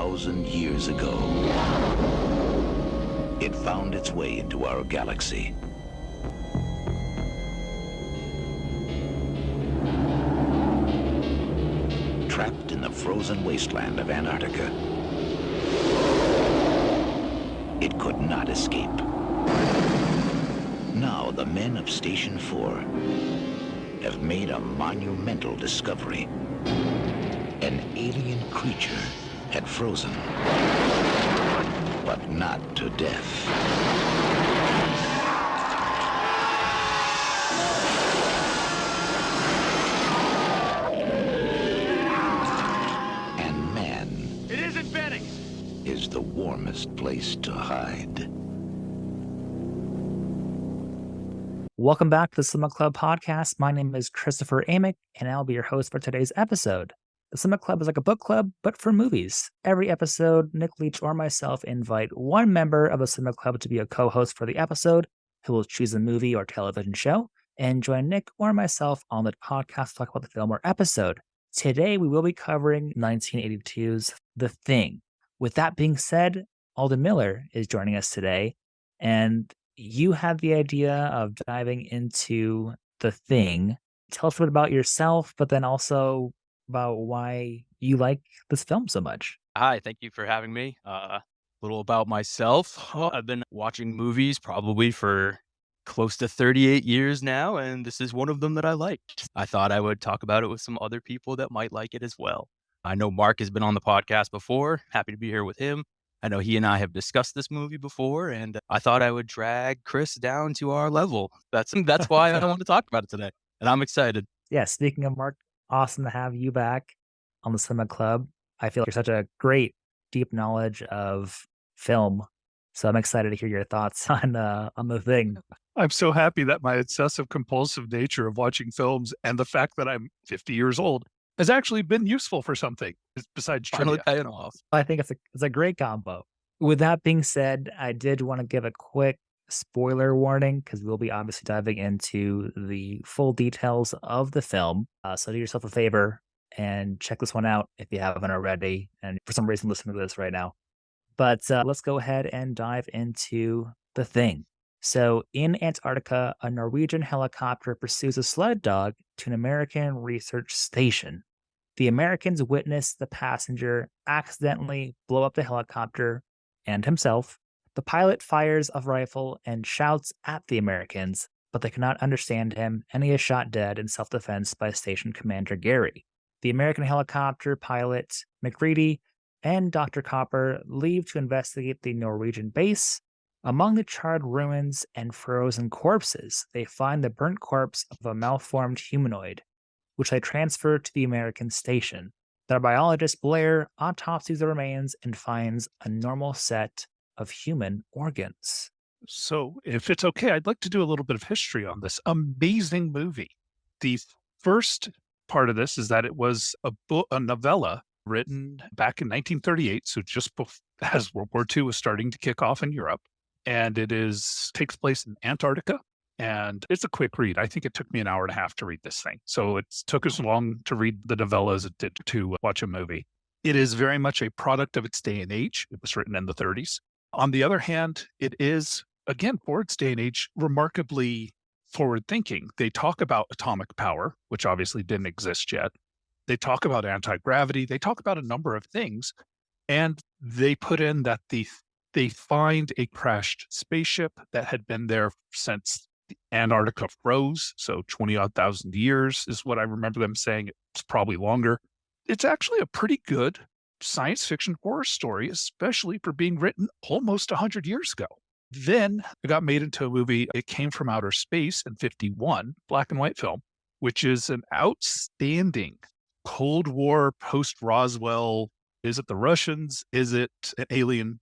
1,000 years ago. It found its way into our galaxy. Trapped in the frozen wasteland of Antarctica, it could not escape. Now the men of Station 4 have made a monumental discovery. An alien creature had frozen, but not to death. And man, it isn't Benny, is the warmest place to hide. Welcome back to the Cinema Club podcast. My name is Christopher Amick, and I'll be your host for today's episode. The Cinema Club is like a book club, but for movies. Every episode, Nick Leach or myself invite one member of the Cinema Club to be a co-host for the episode, who will choose a movie or television show, and join Nick or myself on the podcast to talk about the film or episode. Today, we will be covering 1982's The Thing. With that being said, Aldon Miller is joining us today, and you had the idea of diving into The Thing. Tell us a bit about yourself, but then also about why you like this film so much. Hi, thank you for having me. A little about myself. I've been watching movies probably for close to 38 years now, and this is one of them that I liked. I thought I would talk about it with some other people that might like it as well. I know Mark has been on the podcast before. Happy to be here with him. I know he and I have discussed this movie before, and I thought I would drag Chris down to our level. That's why I want to talk about it today, and I'm excited. Yeah, speaking of Mark, awesome to have you back on the Cinema Club. I feel like you're such a great, deep knowledge of film, so I'm excited to hear your thoughts on The Thing. I'm so happy that my obsessive compulsive nature of watching films and the fact that I'm 50 years old has actually been useful for something besides Finally trivia. paying off. I think it's a great combo. With that being said, I did want to give a quick spoiler warning because we'll be obviously diving into the full details of the film. So do yourself a favor and check this one out if you haven't already, and for some reason listening to this right now. But let's go ahead and dive into The Thing. So in Antarctica, a Norwegian helicopter pursues a sled dog to an American research station. The Americans witness the passenger accidentally blow up the helicopter and himself. The pilot fires a rifle and shouts at the Americans, but they cannot understand him, and he is shot dead in self-defense by Station Commander Gary. The American helicopter pilot, McCready, and Dr. Copper leave to investigate the Norwegian base. Among the charred ruins and frozen corpses, they find the burnt corpse of a malformed humanoid, which they transfer to the American station. Their biologist Blair autopsies the remains and finds a normal set of human organs. So if it's okay, I'd like to do a little bit of history on this amazing movie. The first part of this is that it was a novella written back in 1938, so just as World War II was starting to kick off in Europe. And it takes place in Antarctica, and it's a quick read. I think it took me an hour and a half to read this thing. So it took as long to read the novella as it did to watch a movie. It is very much a product of its day and age. It was written in the 30s. On the other hand, it is, again, for its day and age, remarkably forward-thinking. They talk about atomic power, which obviously didn't exist yet. They talk about anti-gravity. They talk about a number of things. And they put in that they find a crashed spaceship that had been there since Antarctica froze. So 20-odd thousand years is what I remember them saying. It's probably longer. It's actually a pretty good science fiction horror story, especially for being written almost 100 years ago. Then it got made into a movie. It came from outer space in 1951, black and white film, which is an outstanding Cold War post-Roswell. Is it the Russians? Is it an alien?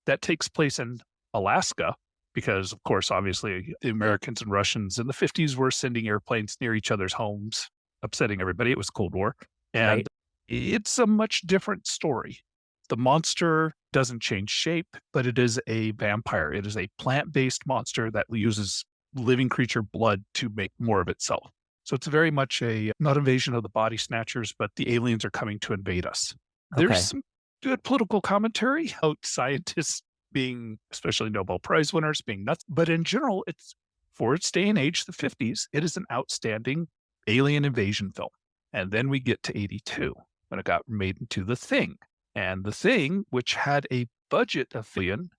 That takes place in Alaska because, of course, obviously the Americans and Russians in the 50s were sending airplanes near each other's homes, upsetting everybody. It was Cold War. And It's a much different story. The monster doesn't change shape, but it is a vampire. It is a plant-based monster that uses living creature blood to make more of itself. So it's very much not invasion of the body snatchers, but the aliens are coming to invade us. Okay. There's some good political commentary about scientists being, especially Nobel Prize winners, being nuts. But in general, it's for its day and age, the 50s, it is an outstanding alien invasion film. And then we get to 82 when it got made into The Thing. And The Thing, which had a budget of $1 billion,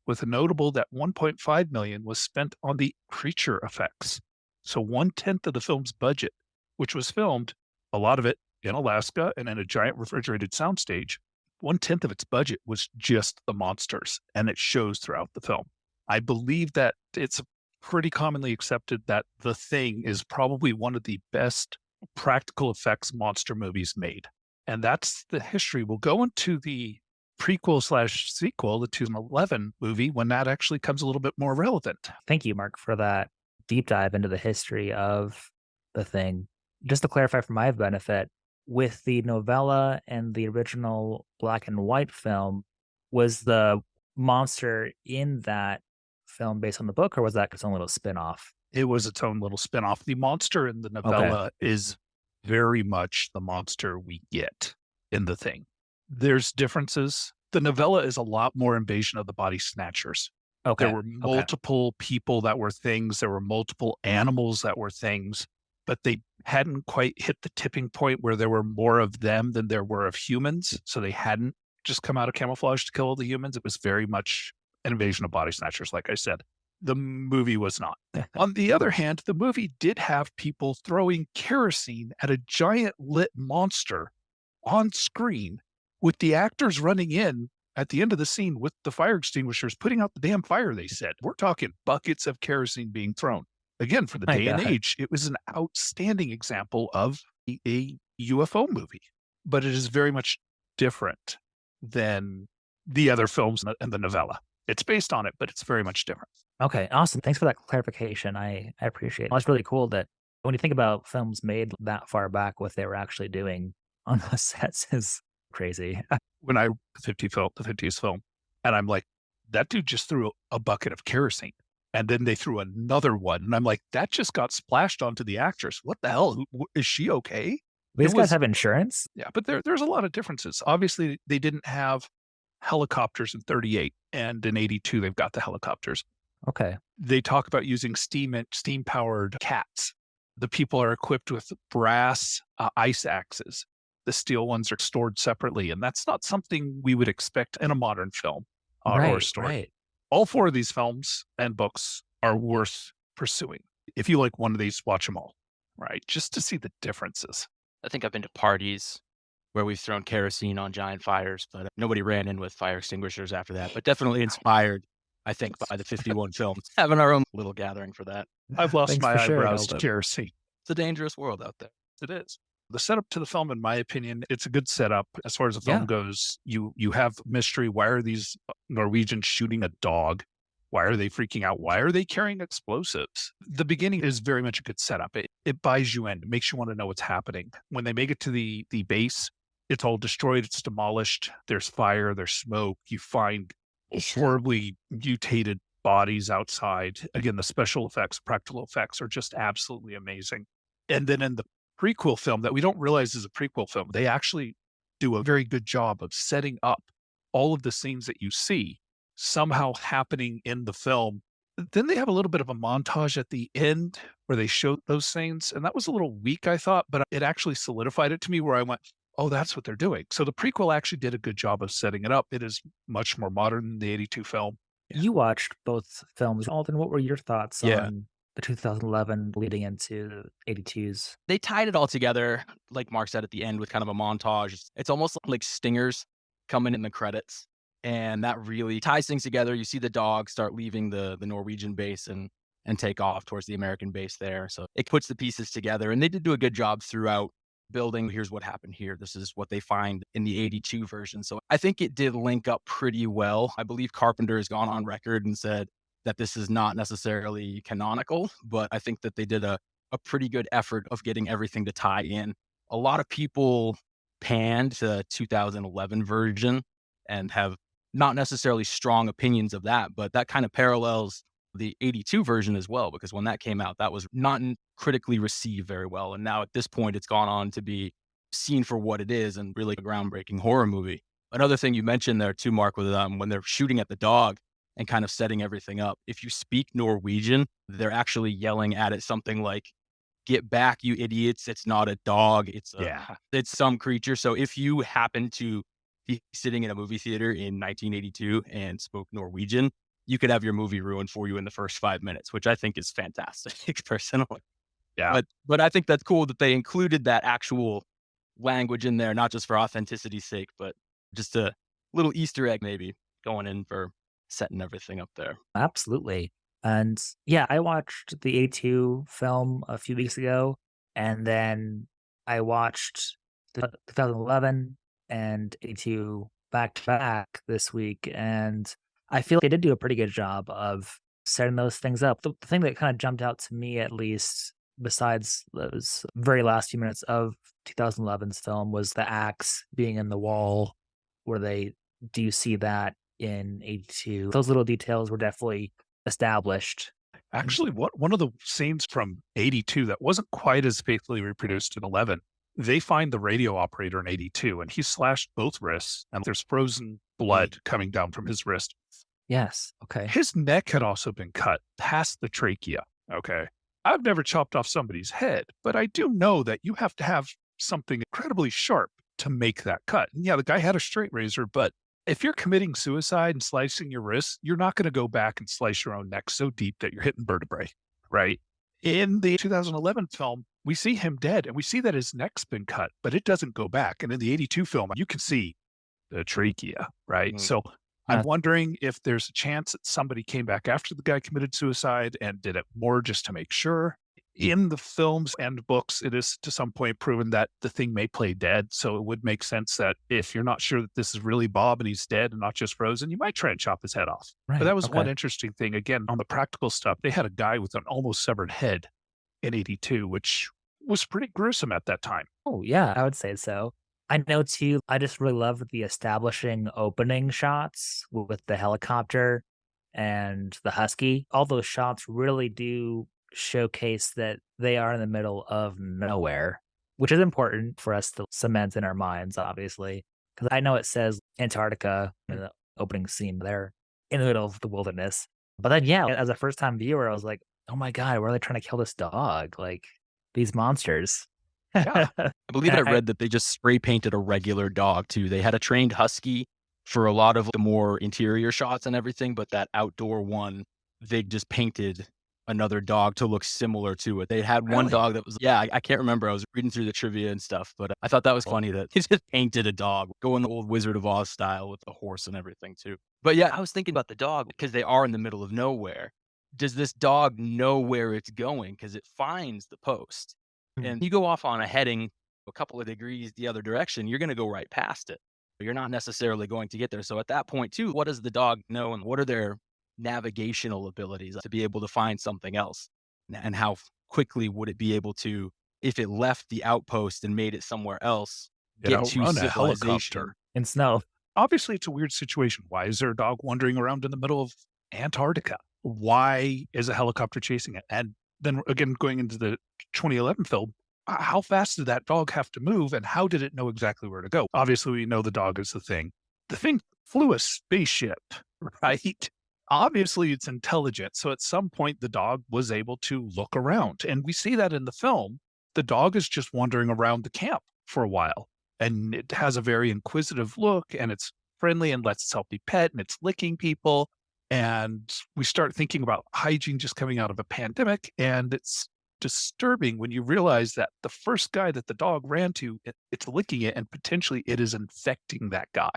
with a notable that 1.5 million was spent on the creature effects. So 1/10 of the film's budget, which was filmed, a lot of it in Alaska and in a giant refrigerated soundstage, 1/10 of its budget was just the monsters, and it shows throughout the film. I believe that it's pretty commonly accepted that The Thing is probably one of the best practical effects monster movies made. And that's the history. We'll go into the prequel/sequel, the 2011 movie, when that actually comes a little bit more relevant. Thank you, Mark, for that deep dive into the history of The Thing. Just to clarify for my benefit, with the novella and the original black and white film, was the monster in that film based on the book, or was that its own little spin-off? It was its own little spin-off. The monster in the novella is very much the monster we get in The Thing. There's differences. The novella is a lot more invasion of the body snatchers. Okay. There were multiple people that were things. There were multiple animals that were things, but they hadn't quite hit the tipping point where there were more of them than there were of humans. So they hadn't just come out of camouflage to kill all the humans. It was very much an invasion of body snatchers, like I said. The movie was not. On the other hand, the movie did have people throwing kerosene at a giant lit monster on screen, with the actors running in at the end of the scene with the fire extinguishers, putting out the damn fire, they said. We're talking buckets of kerosene being thrown. Again, for the day and age, it was an outstanding example of a UFO movie. But it is very much different than the other films and the novella. It's based on it, but it's very much different. Okay, awesome. Thanks for that clarification. I appreciate it. It's really cool that when you think about films made that far back, what they were actually doing on the sets is crazy. When I the 50s film, and I'm like, that dude just threw a bucket of kerosene, and then they threw another one, and I'm like, that just got splashed onto the actress. What the hell? Is she okay? These guys have insurance? Yeah, but there's a lot of differences. Obviously, they didn't have helicopters in 38, and in 82 they've got the helicopters. Okay. They talk about using steam-powered cats. The people are equipped with brass ice axes. The steel ones are stored separately, and that's not something we would expect in a modern film or story. Right. All 4 of these films and books are worth pursuing. If you like one of these, watch them all, right? Just to see the differences. I think I've been to parties where we've thrown kerosene on giant fires, but nobody ran in with fire extinguishers after that. But definitely inspired, I think, by the 51 films. Having our own little gathering for that. I've lost Thanks my for sharing, eyebrows to Aldon. kerosene. It's a dangerous world out there. It is. The setup to the film, in my opinion, it's a good setup. As far as the film goes, you have mystery. Why are these Norwegians shooting a dog? Why are they freaking out? Why are they carrying explosives? The beginning is very much a good setup. It buys you in. It makes you want to know what's happening. When they make it to the base, it's all destroyed. It's demolished. There's fire. There's smoke. You find horribly mutated bodies outside. Again, the special effects, practical effects are just absolutely amazing. And then in the prequel film that we don't realize is a prequel film, they actually do a very good job of setting up all of the scenes that you see somehow happening in the film. Then they have a little bit of a montage at the end where they show those scenes. And that was a little weak, I thought, but it actually solidified it to me where I went, oh, that's what they're doing. So the prequel actually did a good job of setting it up. It is much more modern than the 82 film. You watched both films. Aldon, what were your thoughts on the 2011 leading into 82's? They tied it all together, like Mark said at the end, with kind of a montage. It's almost like stingers coming in the credits. And that really ties things together. You see the dog start leaving the Norwegian base and take off towards the American base there. So it puts the pieces together. And they did do a good job throughout building. Here's what happened here. This is what they find in the 82 version. So I think it did link up pretty well. I believe Carpenter has gone on record and said that this is not necessarily canonical, but I think that they did a pretty good effort of getting everything to tie in. A lot of people panned the 2011 version and have not necessarily strong opinions of that, but that kind of parallels the 82 version as well, because when that came out, that was not critically received very well. And now at this point, it's gone on to be seen for what it is and really a groundbreaking horror movie. Another thing you mentioned there too, Mark, was when they're shooting at the dog and kind of setting everything up. If you speak Norwegian, they're actually yelling at it something like, "Get back, you idiots. It's not a dog. Yeah. It's some creature." So if you happen to be sitting in a movie theater in 1982 and spoke Norwegian, you could have your movie ruined for you in the first 5 minutes, which I think is fantastic personally. Yeah. But I think that's cool that they included that actual language in there, not just for authenticity's sake, but just a little Easter egg maybe going in for setting everything up there. Absolutely. And yeah, I watched the A2 film a few weeks ago, and then I watched the 2011 and A2 back to back this week. And I feel like they did do a pretty good job of setting those things up. The thing that kind of jumped out to me, at least, besides those very last few minutes of 2011's film, was the axe being in the wall, where they do see that in 82. Those little details were definitely established. Actually, one of the scenes from 82 that wasn't quite as faithfully reproduced in 11, they find the radio operator in 82, and he's slashed both wrists, and there's frozen blood coming down from his wrist. Yes. Okay. His neck had also been cut past the trachea. Okay. I've never chopped off somebody's head, but I do know that you have to have something incredibly sharp to make that cut. And yeah, the guy had a straight razor, but if you're committing suicide and slicing your wrists, you're not going to go back and slice your own neck so deep that you're hitting vertebrae, right? In the 2011 film, we see him dead and we see that his neck's been cut, but it doesn't go back. And in the 82 film, you can see the trachea, right? Mm. So I'm wondering if there's a chance that somebody came back after the guy committed suicide and did it more just to make sure. In the films and books, it is to some point proven that the thing may play dead. So it would make sense that if you're not sure that this is really Bob and he's dead and not just frozen, you might try and chop his head off. Right. But that was Okay. one interesting thing. Again, on the practical stuff, they had a guy with an almost severed head in 82, which was pretty gruesome at that time. Oh, yeah, I would say so. I know too, I just really love the establishing opening shots with the helicopter and the husky. All those shots really do showcase that they are in the middle of nowhere, which is important for us to cement in our minds, obviously. Because I know it says Antarctica in the opening scene, they're in the middle of the wilderness. But then, yeah, as a first time viewer, I was like, oh my God, where are they trying to kill this dog? Like these monsters. Yeah. I believe I And read that they just spray painted a regular dog too. They had a trained husky for a lot of the more interior shots and everything, but that outdoor one, they just painted another dog to look similar to it. They had one Really? dog that was, yeah, I can't remember. I was reading through the trivia and stuff, but I thought that was funny that he just painted a dog, going the old Wizard of Oz style with the horse and everything too. But yeah, I was thinking about the dog because they are in the middle of nowhere. Does this dog know where it's going? Because it finds the post. And you go off on a heading a couple of degrees the other direction, you're going to go right past it. You're not necessarily going to get there. So at that point too, what does the dog know and what are their navigational abilities to be able to find something else? And how quickly would it be able to, if it left the outpost and made it somewhere else, get to outrun a civilization? helicopter. in snow. Obviously, it's a weird situation. Why is there a dog wandering around in the middle of Antarctica? Why is a helicopter chasing it? And then again, going into the 2011 film, how fast did that dog have to move and how did it know exactly where to go? Obviously, we know the dog is the thing. The thing flew a spaceship, right? Obviously, it's intelligent. So at some point, the dog was able to look around. And we see that in the film. The dog is just wandering around the camp for a while. And it has a very inquisitive look and it's friendly and lets itself be pet and it's licking people. And we start thinking about hygiene just coming out of a pandemic. And it's disturbing when you realize that the first guy that the dog ran to, it's licking it and potentially it is infecting that guy.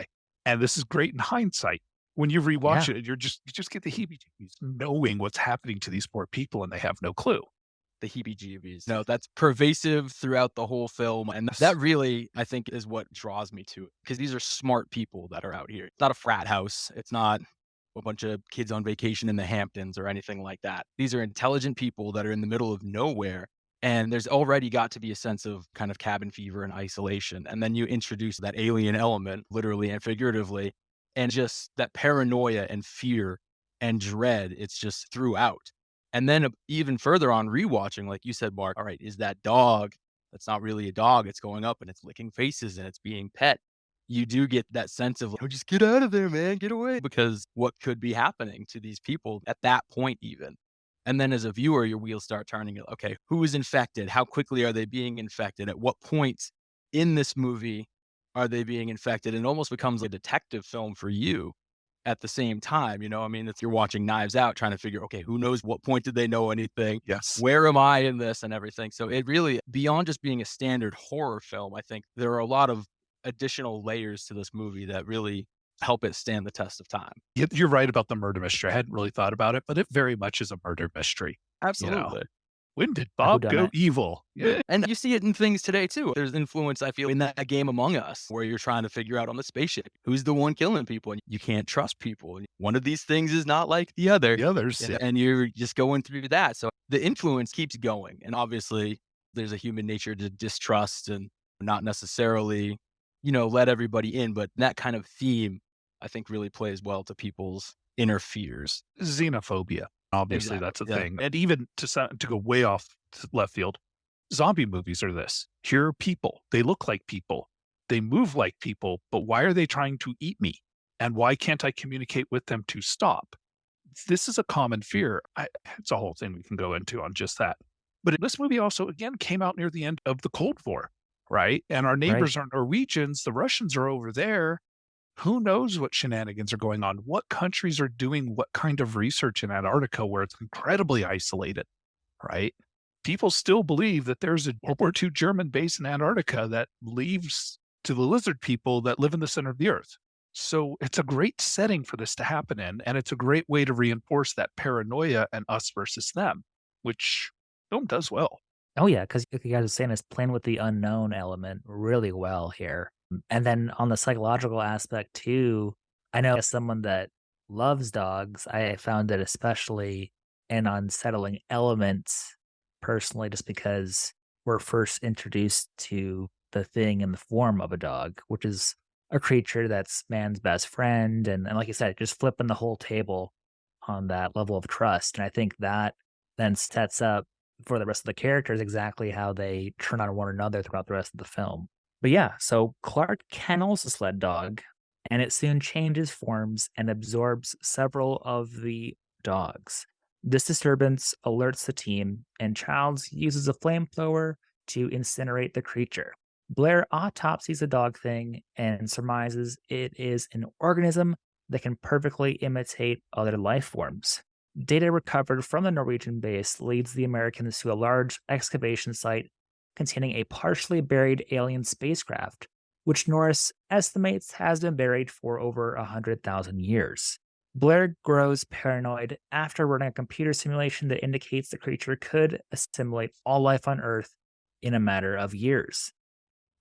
And this is great in hindsight. When you rewatch it, you just get the heebie-jeebies knowing what's happening to these poor people and they have no clue. The heebie-jeebies. No, that's pervasive throughout the whole film. And that really, I think, is what draws me to it. Because these are smart people that are out here. It's not a frat house. It's not a bunch of kids on vacation in the Hamptons or anything like that. These are intelligent people that are in the middle of nowhere. And there's already got to be a sense of kind of cabin fever and isolation. And then you introduce that alien element, literally and figuratively, and just that paranoia and fear and dread. It's just throughout. And then even further on rewatching, like you said, Mark, all right, is that dog, that's not really a dog. It's going up and it's licking faces and it's being pet. you do get that sense of, oh, just get out of there, man, get away. Because what could be happening to these people at that point, even. And then as a viewer, your wheels start turning. Okay, who is infected? How quickly are they being infected? At what point in this movie are they being infected? And it almost becomes a detective film for you at the same time. I mean, it's, you're watching Knives Out trying to figure, okay, who knows what point did they know anything? Yes. Where am I in this and everything? So it really, beyond just being a standard horror film, I think there are a lot of additional layers to this movie that really help it stand the test of time. You're right about the murder mystery. I hadn't really thought about it, but it very much is a murder mystery. Absolutely. When did Bob go whodunit. evil? Yeah. And you see it in things today too. There's influence, I feel, in that game Among Us, where you're trying to figure out on the spaceship who's the one killing people, and you can't trust people. And one of these things is not like the other. The others. And you're just going through that. So the influence keeps going. And obviously, there's a human nature to distrust and not necessarily, let everybody in. But that kind of theme, I think, really plays well to people's inner fears. Xenophobia. Obviously, Exactly. that's a Yeah. thing. And even to go way off left field, zombie movies are this. Here are people. They look like people. They move like people. But why are they trying to eat me? And why can't I communicate with them to stop? This is a common fear. It's a whole thing we can go into on just that. But this movie also, again, came out near the end of the Cold War, right? And our neighbors are Norwegians. The Russians are over there. Who knows what shenanigans are going on? What countries are doing what kind of research in Antarctica where it's incredibly isolated, right? People still believe that there's a World War II German base in Antarctica that leaves to the lizard people that live in the center of the earth. So it's a great setting for this to happen in, and it's a great way to reinforce that paranoia and us versus them, which film does well. Oh yeah, because like you guys are saying, it's playing with the unknown element really well here. And then on the psychological aspect too, I know as someone that loves dogs, I found it especially an unsettling element personally, just because we're first introduced to the thing in the form of a dog, which is a creature that's man's best friend. And like you said, just flipping the whole table on that level of trust. And I think that then sets up for the rest of the characters exactly how they turn on one another throughout the rest of the film. But yeah, so Clark kennels the sled dog, and it soon changes forms and absorbs several of the dogs. This disturbance alerts the team, and Childs uses a flamethrower to incinerate the creature. Blair autopsies the dog thing and surmises it is an organism that can perfectly imitate other life forms. Data recovered from the Norwegian base leads the Americans to a large excavation site containing a partially buried alien spacecraft, which Norris estimates has been buried for over 100,000 years. Blair grows paranoid after running a computer simulation that indicates the creature could assimilate all life on Earth in a matter of years.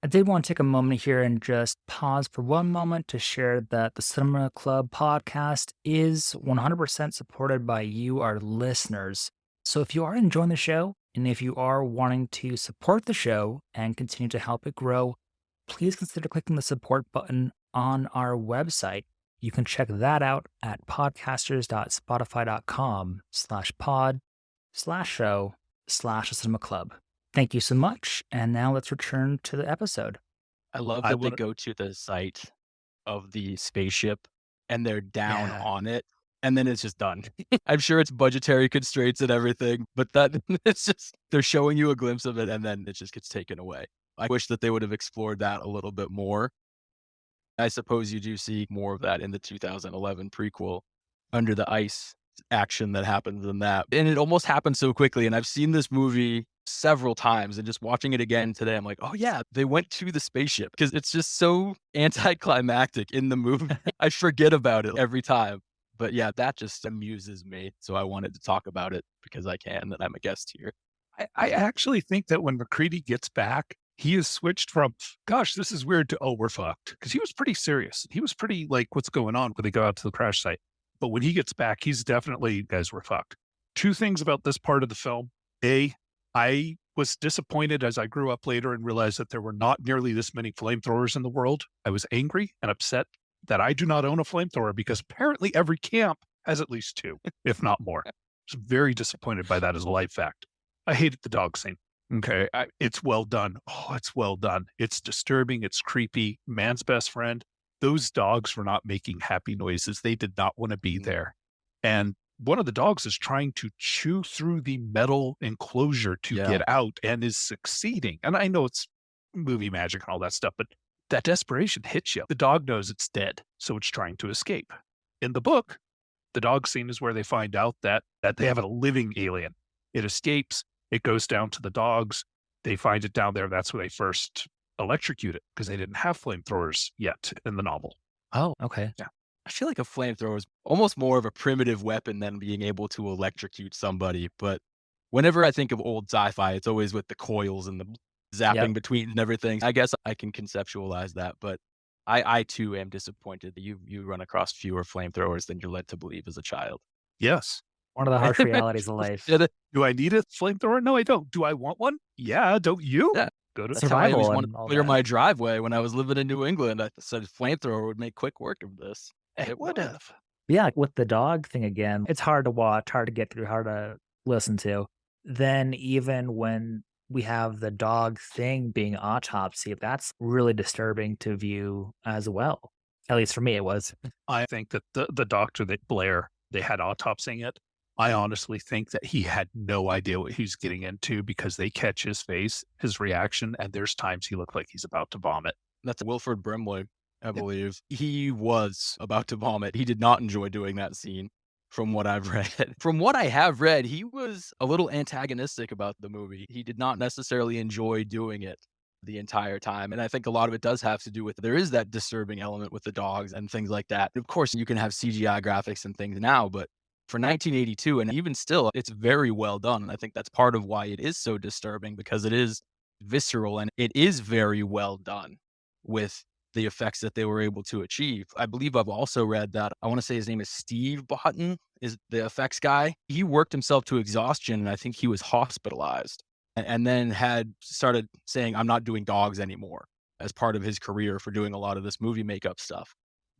I did want to take a moment here and just pause for one moment to share that the Cinema Club podcast is 100% supported by you, our listeners. So if you are enjoying the show, and if you are wanting to support the show and continue to help it grow, please consider clicking the support button on our website. You can check that out at podcasters.spotify.com/pod/show/the Club. Thank you so much. And now let's return to the episode. I love that they go to the site of the spaceship and they're down on it, and then it's just done. I'm sure it's budgetary constraints and everything, but that it's just, they're showing you a glimpse of it and then it just gets taken away. I wish that they would have explored that a little bit more. I suppose you do see more of that in the 2011 prequel, Under the Ice action that happens in that. And it almost happens so quickly. And I've seen this movie several times, and just watching it again today, I'm like, oh yeah, they went to the spaceship, because it's just so anticlimactic in the movie. I forget about it every time. But yeah, that just amuses me. So I wanted to talk about it because I can, that I'm a guest here. I actually think that when McCready gets back, he has switched from, gosh, this is weird, to, oh, we're fucked. Because he was pretty serious. He was pretty like, what's going on when they go out to the crash site. But when he gets back, he's definitely, guys, we're fucked. Two things about this part of the film. A, I was disappointed as I grew up later and realized that there were not nearly this many flamethrowers in the world. I was angry and upset that I do not own a flamethrower, because apparently every camp has at least two, if not more. I was very disappointed by that as a life fact. I hated the dog scene. Okay, it's well done. Oh, it's well done. It's disturbing. It's creepy. Man's best friend. Those dogs were not making happy noises. They did not want to be Mm. there. And one of the dogs is trying to chew through the metal enclosure to Yeah. get out and is succeeding. And I know it's movie magic and all that stuff, but that desperation hits you. The dog knows it's dead, so it's trying to escape. In the book, the dog scene is where they find out that they have a living alien. It escapes. It goes down to the dogs. They find it down there. That's where they first electrocute it because they didn't have flamethrowers yet in the novel. Oh, okay. Yeah. I feel like a flamethrower is almost more of a primitive weapon than being able to electrocute somebody. But whenever I think of old sci-fi, it's always with the coils and the zapping Yep. between and everything. I guess I can conceptualize that, but I too am disappointed that you run across fewer flamethrowers than you're led to believe as a child. Yes. One of the harsh realities of life. Yeah, Do I need a flamethrower? No, I don't. Do I want one? Yeah. Don't you? Yeah. Go to That's how I always Survival wanted and to all clear that. my driveway when I was living in New England. I said flamethrower would make quick work of this. It would have. Yeah, like with the dog thing again, it's hard to watch, hard to get through, hard to listen to. Then even when we have the dog thing being autopsy, that's really disturbing to view as well. At least for me, it was. I think that the doctor that Blair, they had autopsying it. I honestly think that he had no idea what he was getting into because they catch his face, his reaction, and there's times he looked like he's about to vomit. That's Wilford Brimley, I Yep. believe. He was about to vomit. He did not enjoy doing that scene from what I've read. From what I have read, he was a little antagonistic about the movie. He did not necessarily enjoy doing it the entire time. And I think a lot of it does have to do with there is that disturbing element with the dogs and things like that. Of course, you can have CGI graphics and things now, but for 1982 and even still, it's very well done. And I think that's part of why it is so disturbing because it is visceral and it is very well done with the effects that they were able to achieve. I believe I've also read that I want to say his name is Steve Button, is the effects guy. He worked himself to exhaustion and I think he was hospitalized and then had started saying, I'm not doing dogs anymore as part of his career for doing a lot of this movie makeup stuff.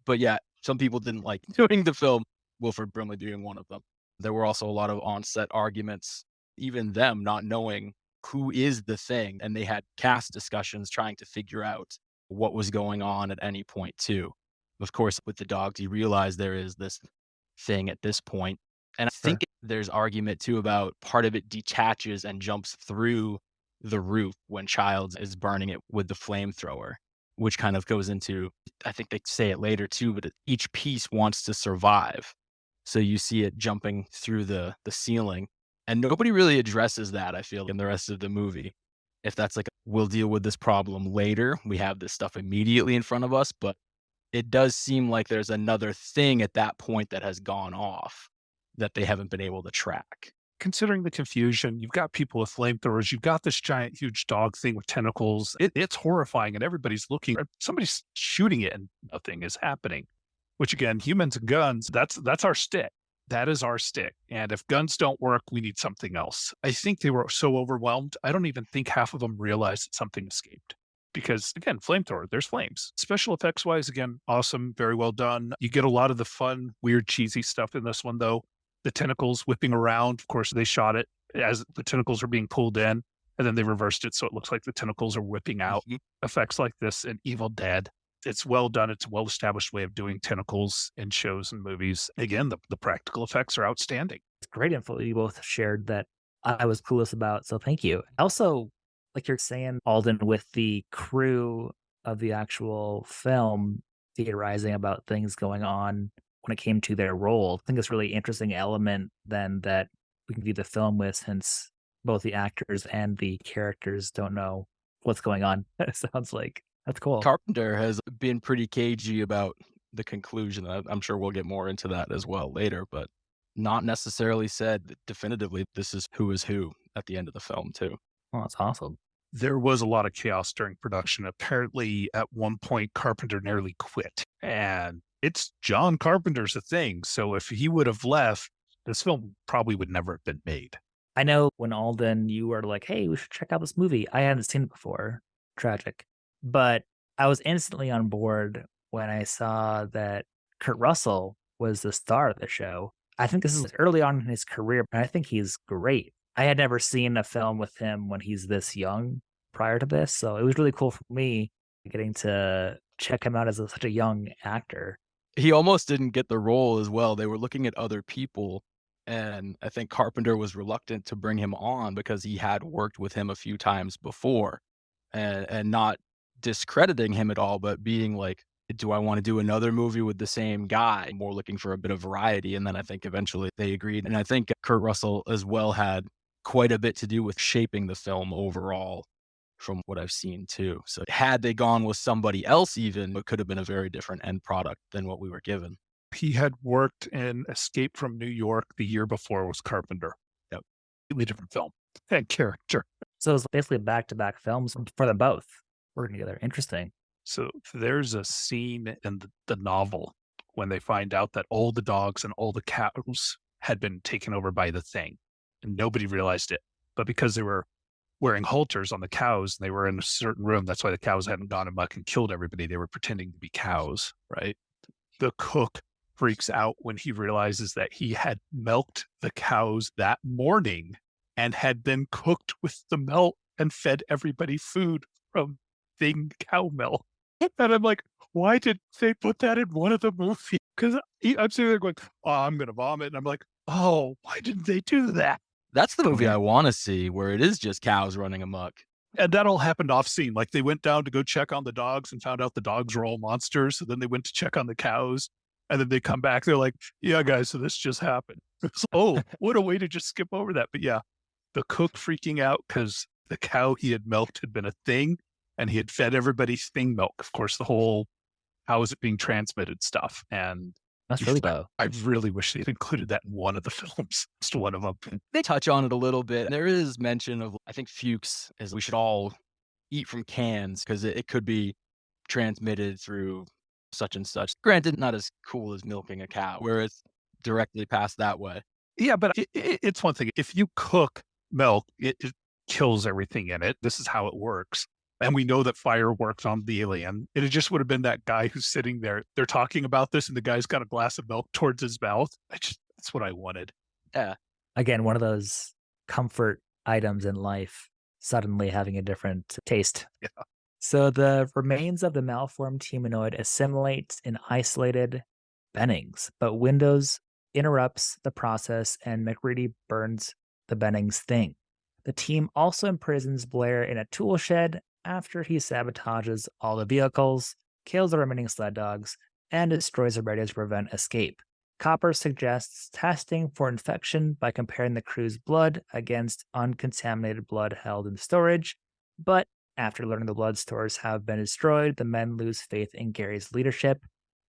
But yeah, some people didn't like doing the film, Wilford Brimley being one of them. There were also a lot of on-set arguments, even them not knowing who is the thing. And they had cast discussions trying to figure out what was going on at any point too. Of course, with the dogs, you realize there is this thing at this point. And I think there's argument too about part of it detaches and jumps through the roof when Childs is burning it with the flamethrower, which kind of goes into, I think they say it later too, but each piece wants to survive. So you see it jumping through the ceiling and nobody really addresses that, I feel, in the rest of the movie. If that's like, we'll deal with this problem later, we have this stuff immediately in front of us, but it does seem like there's another thing at that point that has gone off that they haven't been able to track. Considering the confusion, you've got people with flamethrowers, you've got this giant, huge dog thing with tentacles. It's horrifying, and everybody's looking. Somebody's shooting it, and nothing is happening. Which again, humans and guns, that's our stick. That is our stick. And if guns don't work, we need something else. I think they were so overwhelmed. I don't even think half of them realized that something escaped. Because again, flamethrower, there's flames. Special effects wise, again, awesome, very well done. You get a lot of the fun, weird, cheesy stuff in this one, though. The tentacles whipping around. Of course, they shot it as the tentacles are being pulled in, and then they reversed it so it looks like the tentacles are whipping out. Mhm. Effects like this in Evil Dead. It's well done. It's a well-established way of doing tentacles in shows and movies. Again, the practical effects are outstanding. It's great info you both shared that I was clueless about. So thank you. Also, like you're saying, Alden, with the crew of the actual film theorizing about things going on when it came to their role, I think it's really interesting element then that we can view the film with since both the actors and the characters don't know what's going on. It sounds like that's cool. Carpenter has been pretty cagey about the conclusion. I'm sure we'll get more into that as well later, but not necessarily said definitively this is who at the end of the film too. Oh, that's awesome. There was a lot of chaos during production. Apparently, at one point, Carpenter nearly quit. And it's John Carpenter's a thing. So if he would have left, this film probably would never have been made. I know when Alden, you were like, hey, we should check out this movie. I hadn't seen it before. Tragic. But I was instantly on board when I saw that Kurt Russell was the star of the show. I think this is early on in his career, but I think he's great. I had never seen a film with him when he's this young prior to this, so it was really cool for me getting to check him out as such a young actor. He almost didn't get the role as well. They were looking at other people, and I think Carpenter was reluctant to bring him on because he had worked with him a few times before, and not discrediting him at all, but being like, "Do I wanna do another movie with the same guy?" More looking for a bit of variety, and then I think eventually they agreed, and I think Kurt Russell as well had quite a bit to do with shaping the film overall from what I've seen too. So had they gone with somebody else even, it could have been a very different end product than what we were given. He had worked in Escape from New York the year before was Carpenter. Yep. Completely different film and character. So it's basically back-to-back films for them both working together. Interesting. So there's a scene in the novel when they find out that all the dogs and all the cows had been taken over by the thing, and nobody realized it. But because they were wearing halters on the cows and they were in a certain room, that's why the cows hadn't gone amok and killed everybody. They were pretending to be cows, right? The cook freaks out when he realizes that he had milked the cows that morning and had then cooked with the milk and fed everybody food from thing cow milk. And I'm like, why did they put that in one of the movies? Because I'm sitting there going, oh, I'm going to vomit. And I'm like, oh, why didn't they do that? That's the movie I wanna see where it is just cows running amok. And that all happened off scene. Like they went down to go check on the dogs and found out the dogs were all monsters. So then they went to check on the cows. And then they come back. They're like, yeah, guys, so this just happened. It's, oh, what a way to just skip over that. But yeah, the cook freaking out because the cow he had milked had been a thing and he had fed everybody thing milk. Of course, the whole how is it being transmitted stuff. And That's really dope. I really wish they'd included that in one of the films. Just one of them. They touch on it a little bit. There is mention of, I think Fuchs is we should all eat from cans because it could be transmitted through such and such. Granted, not as cool as milking a cow, where it's directly passed that way. Yeah, but it's one thing. If you cook milk, it kills everything in it. This is how it works. And we know that fire works on the alien. It just would have been that guy who's sitting there. They're talking about this, and the guy's got a glass of milk towards his mouth. That's what I wanted. Yeah. Again, one of those comfort items in life suddenly having a different taste. Yeah. So the remains of the malformed humanoid assimilate in isolated Bennings, but Windows interrupts the process and McReady burns the Bennings thing. The team also imprisons Blair in a tool shed after he sabotages all the vehicles, kills the remaining sled dogs, and destroys the radio to prevent escape. Copper suggests testing for infection by comparing the crew's blood against uncontaminated blood held in storage, but after learning the blood stores have been destroyed, the men lose faith in Gary's leadership,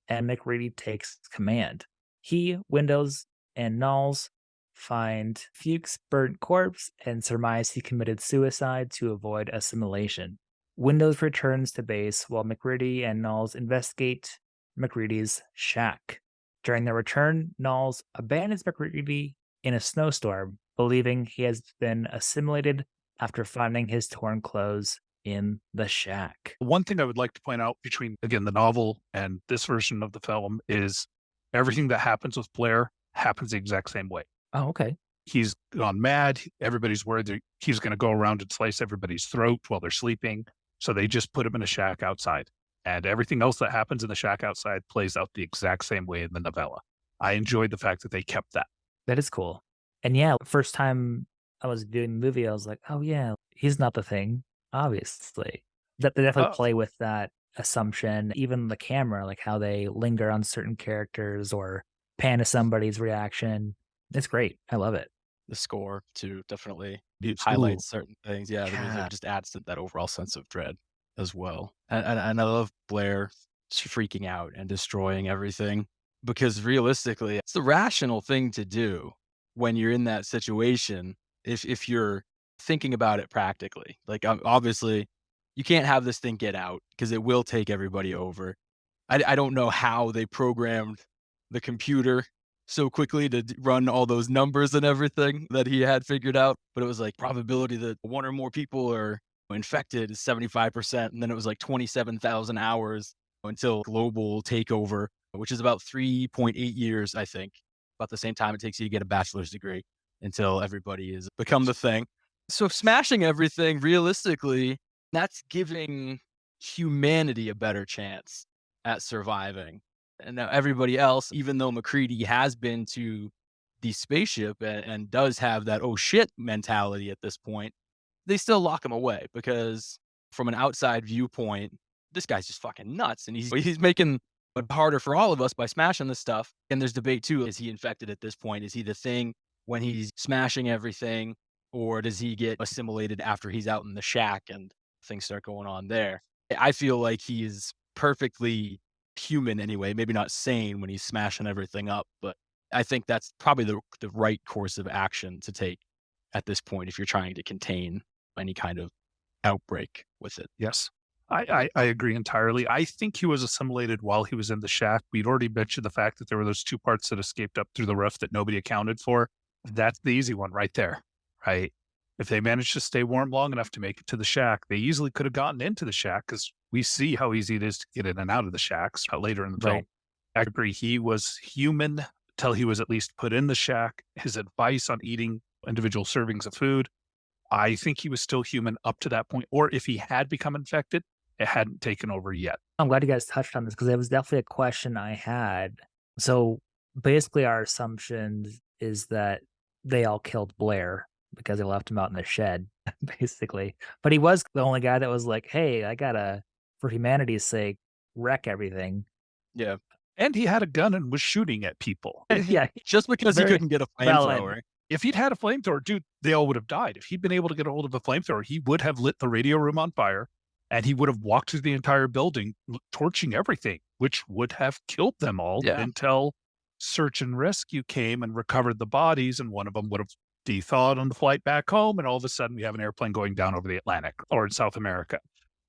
and McReady takes command. He, Windows, and Knowles find Fuchs' burnt corpse and surmise he committed suicide to avoid assimilation. Windows returns to base while McReady and Knowles investigate McReady's shack. During their return, Knowles abandons McReady in a snowstorm, believing he has been assimilated after finding his torn clothes in the shack. One thing I would like to point out between, again, the novel and this version of the film is everything that happens with Blair happens the exact same way. Oh, okay. He's gone mad. Everybody's worried that he's going to go around and slice everybody's throat while they're sleeping. So they just put him in a shack outside. And everything else that happens in the shack outside plays out the exact same way in the novella. I enjoyed the fact that they kept that. That is cool. And yeah, first time I was doing the movie, I was like, oh yeah, he's not the thing, obviously. That they definitely play with that assumption. Even the camera, like how they linger on certain characters or pan to somebody's reaction. It's great. I love it. The score too definitely highlights certain things. Yeah, the music just adds to that overall sense of dread as well. And I love Blair freaking out and destroying everything because realistically, it's the rational thing to do when you're in that situation. If you're thinking about it practically, like obviously you can't have this thing get out because it will take everybody over. I don't know how they programmed the computer so quickly to run all those numbers and everything that he had figured out, but it was like probability that one or more people are infected is 75%, and then it was like 27,000 hours until global takeover, which is about 3.8 years, I think, about the same time it takes you to get a bachelor's degree. until everybody has become the thing. So smashing everything, realistically, that's giving humanity a better chance at surviving. And now everybody else, even though McCready has been to the spaceship and does have that oh shit mentality at this point, they still lock him away because from an outside viewpoint, this guy's just fucking nuts. And he's making it harder for all of us by smashing this stuff. And there's debate too. Is he infected at this point? Is he the thing when he's smashing everything? Or does he get assimilated after he's out in the shack and things start going on there? I feel like he is perfectly human anyway, maybe not sane when he's smashing everything up, but I think that's probably the right course of action to take at this point if you're trying to contain any kind of outbreak with it. Yes. I agree entirely. I think he was assimilated while he was in the shack. We'd already mentioned the fact that there were those two parts that escaped up through the roof that nobody accounted for. That's the easy one right there, right? If they managed to stay warm long enough to make it to the shack, they easily could have gotten into the shack because we see how easy it is to get in and out of the shacks later in the film. I agree. He was human till he was at least put in the shack. His advice on eating individual servings of food, I think he was still human up to that point. Or if he had become infected, it hadn't taken over yet. I'm glad you guys touched on this because it was definitely a question I had. So basically, our assumption is that they all killed Blair because they left him out in the shed, basically. But he was the only guy that was like, hey, I gotta, for humanity's sake, wreck everything. Yeah. And he had a gun and was shooting at people. Yeah. Just because he Very couldn't get a valid. flamethrower. If he'd had a flamethrower, dude, they all would have died. If he'd been able to get a hold of a flamethrower, he would have lit the radio room on fire and he would have walked through the entire building, torching everything, which would have killed them all until search and rescue came and recovered the bodies. And one of them would have de-thawed on the flight back home. And all of a sudden we have an airplane going down over the Atlantic or in South America.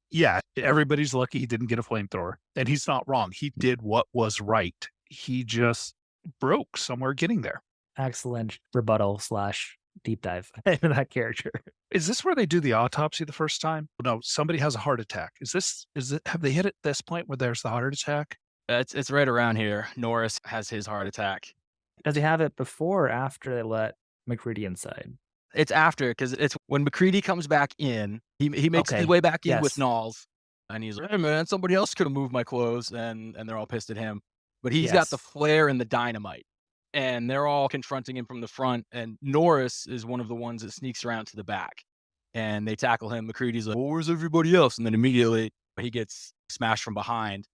Yeah, everybody's lucky he didn't get a flamethrower. And he's not wrong. He did what was right. He just broke somewhere getting there. Excellent rebuttal / deep dive into that character. Is this where they do the autopsy the first time? No, somebody has a heart attack. Have they hit at this point where there's the heart attack? It's right around here. Norris has his heart attack. Does he have it before or after they let McCready inside? It's after, because it's when McCready comes back in, he makes his way back in with Knowles, and he's like, hey man, somebody else could have moved my clothes, and they're all pissed at him. But he's got the flare and the dynamite, and they're all confronting him from the front, and Norris is one of the ones that sneaks around to the back, and they tackle him. McCready's like, well, where's everybody else? And then immediately he gets smashed from behind.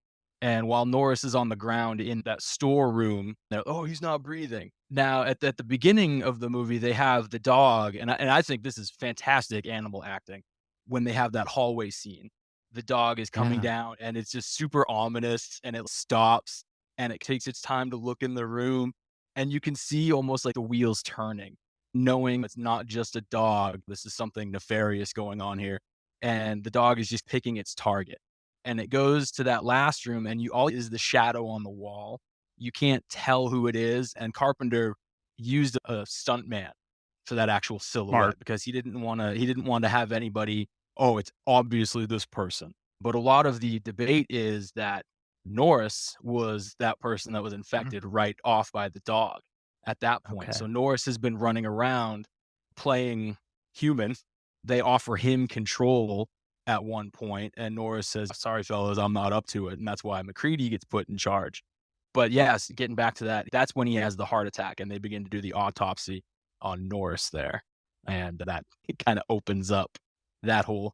And while Norris is on the ground in that storeroom, they're, oh, he's not breathing. Now, at the beginning of the movie, they have the dog, and I think this is fantastic animal acting. When they have that hallway scene, the dog is coming down, and it's just super ominous, and it stops, and it takes its time to look in the room, and you can see almost like the wheels turning, knowing it's not just a dog. This is something nefarious going on here, and the dog is just picking its target. And it goes to that last room, and all is the shadow on the wall. You can't tell who it is. And Carpenter used a stuntman for that actual silhouette because he didn't want to have anybody, oh, it's obviously this person. But a lot of the debate is that Norris was that person that was infected right off by the dog at that point. So Norris has been running around playing human. They offer him control at one point, and Norris says, sorry, fellas, I'm not up to it. And that's why McCready gets put in charge. But yes, getting back to that, that's when he has the heart attack, and they begin to do the autopsy on Norris there. And that kind of opens up that whole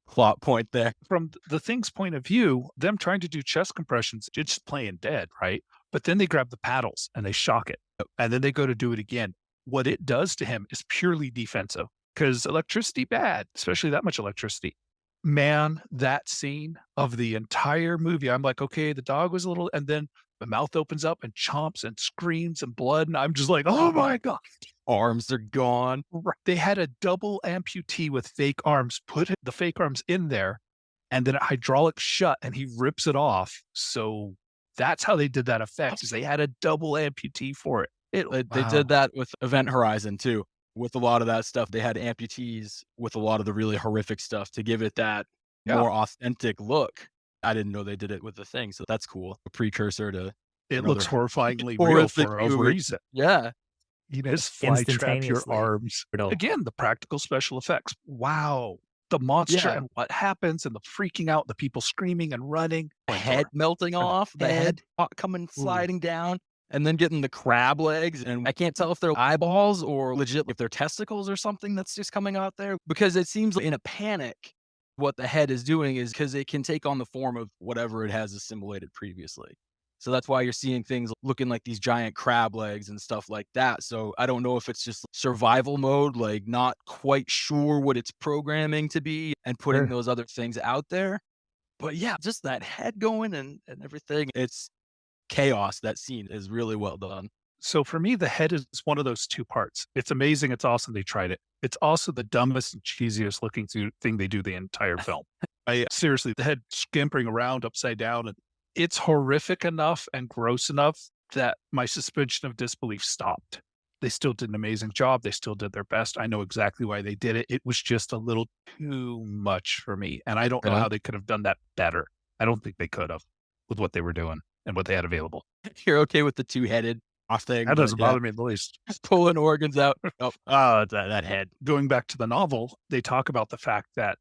plot point there. From the Thing's point of view, them trying to do chest compressions, it's playing dead, right? But then they grab the paddles and they shock it. And then they go to do it again. What it does to him is purely defensive because electricity bad, especially that much electricity. Man, that scene of the entire movie, I'm like, okay, the dog was a little, and then the mouth opens up and chomps and screams and blood. And I'm just like, oh my God. Arms are gone. They had a double amputee with fake arms, put the fake arms in there, and then a hydraulic shut, and he rips it off. So that's how they did that effect, is they had a double amputee for it. They did that with Event Horizon too. With a lot of that stuff, they had amputees with a lot of the really horrific stuff to give it that more authentic look. I didn't know they did it with the Thing, so that's cool. A precursor to it looks horrifyingly real for a reason. Yeah. fly trap your Instantaneously. arms. Brutal. Again, the practical special effects. Wow. The monster Yeah. and what happens and the freaking out, the people screaming and running. Head melting off, the head coming sliding down, and then getting the crab legs. And I can't tell if they're eyeballs or legit if they're testicles or something that's just coming out there, because it seems like in a panic, what the head is doing is because it can take on the form of whatever it has assimilated previously. So that's why you're seeing things looking like these giant crab legs and stuff like that. So I don't know if it's just survival mode, like not quite sure what it's programming to be and putting Sure. those other things out there. But yeah, just that head going and everything. It's chaos. That scene is really well done. So for me, the head is one of those two parts. It's amazing. It's awesome. They tried it. It's also the dumbest and cheesiest looking thing they do the entire film. Seriously, the head skimpering around upside down, and it's horrific enough and gross enough that my suspension of disbelief stopped. They still did an amazing job. They still did their best. I know exactly why they did it. It was just a little too much for me. And I don't know Really? how they could have done that better. I don't think they could have with what they were doing and what they had available. You're okay with the two-headed off thing? That doesn't but yeah, bother me in the least. just pulling organs out. Oh, that head. Going back to the novel, they talk about the fact that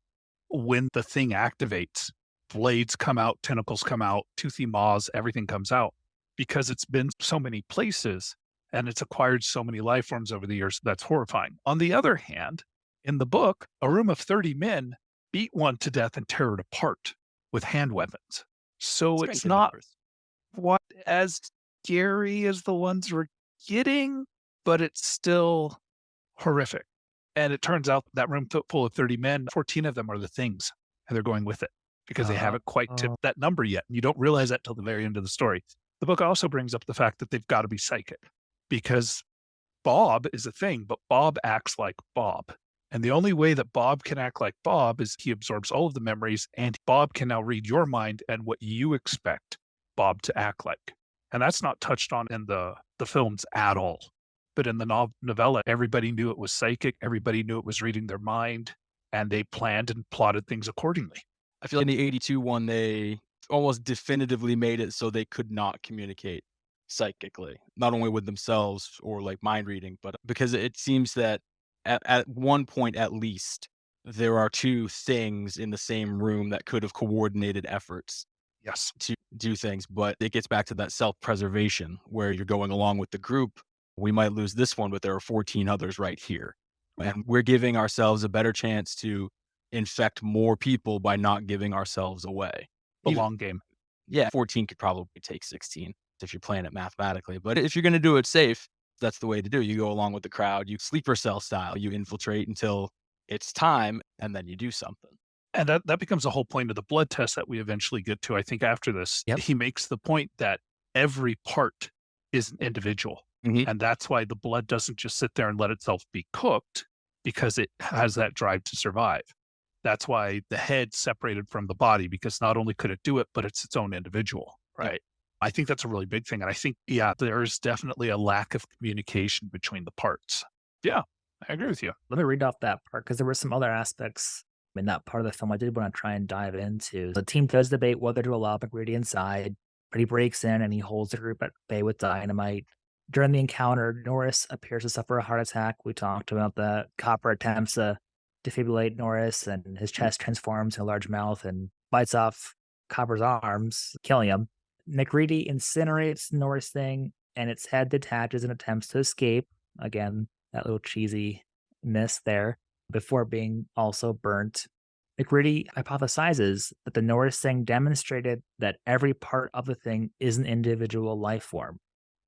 when the thing activates, blades come out, tentacles come out, toothy maws, everything comes out because it's been so many places and it's acquired so many life forms over the years. That's horrifying. On the other hand, in the book, a room of 30 men beat one to death and tear it apart with hand weapons. So Strength it's in not numbers. what as scary as the ones we're getting, but it's still horrific. And it turns out that room full of 30 men, 14 of them are the things, and they're going with it because they haven't quite tipped that number yet. And you don't realize that till the very end of the story. The book also brings up the fact that they've got to be psychic because Bob is a thing, but Bob acts like Bob. And the only way that Bob can act like Bob is he absorbs all of the memories, and Bob can now read your mind and what you expect Bob to act like. And that's not touched on in the films at all. But in the novella, everybody knew it was psychic. Everybody knew it was reading their mind, and they planned and plotted things accordingly. I feel like in the 82 one, they almost definitively made it so they could not communicate psychically, not only with themselves or like mind reading, but because it seems that at one point at least, there are two things in the same room that could have coordinated efforts Yes. to do things. But it gets back to that self-preservation where you're going along with the group. We might lose this one, but there are 14 others right here. And we're giving ourselves a better chance to infect more people by not giving ourselves away. The Even- long game. Yeah, 14 could probably take 16 if you're playing it mathematically. But if you're going to do it safe, that's the way to do. You go along with the crowd, you sleeper cell style, you infiltrate until it's time, and then you do something. And that becomes the whole point of the blood test that we eventually get to, I think, after this. Yep. He makes the point that every part is an individual. Mhm. And that's why the blood doesn't just sit there and let itself be cooked because it has that drive to survive. That's why the head's separated from the body, because not only could it do it, but it's its own individual. Right. I think that's a really big thing. And I think, there's definitely a lack of communication between the parts. Yeah, I agree with you. Let me read off that part because there were some other aspects in that part of the film I did want to try and dive into. The team does debate whether to allow McGrady inside, but he breaks in and he holds the group at bay with dynamite. During the encounter, Norris appears to suffer a heart attack. We talked about that. Copper attempts to defibrillate Norris, and his chest transforms in a large mouth and bites off Copper's arms, killing him. McReady incinerates Norris thing, and its head detaches and attempts to escape. Again, that little cheesiness there, before being also burnt. McReady hypothesizes that the Norris thing demonstrated that every part of the thing is an individual life form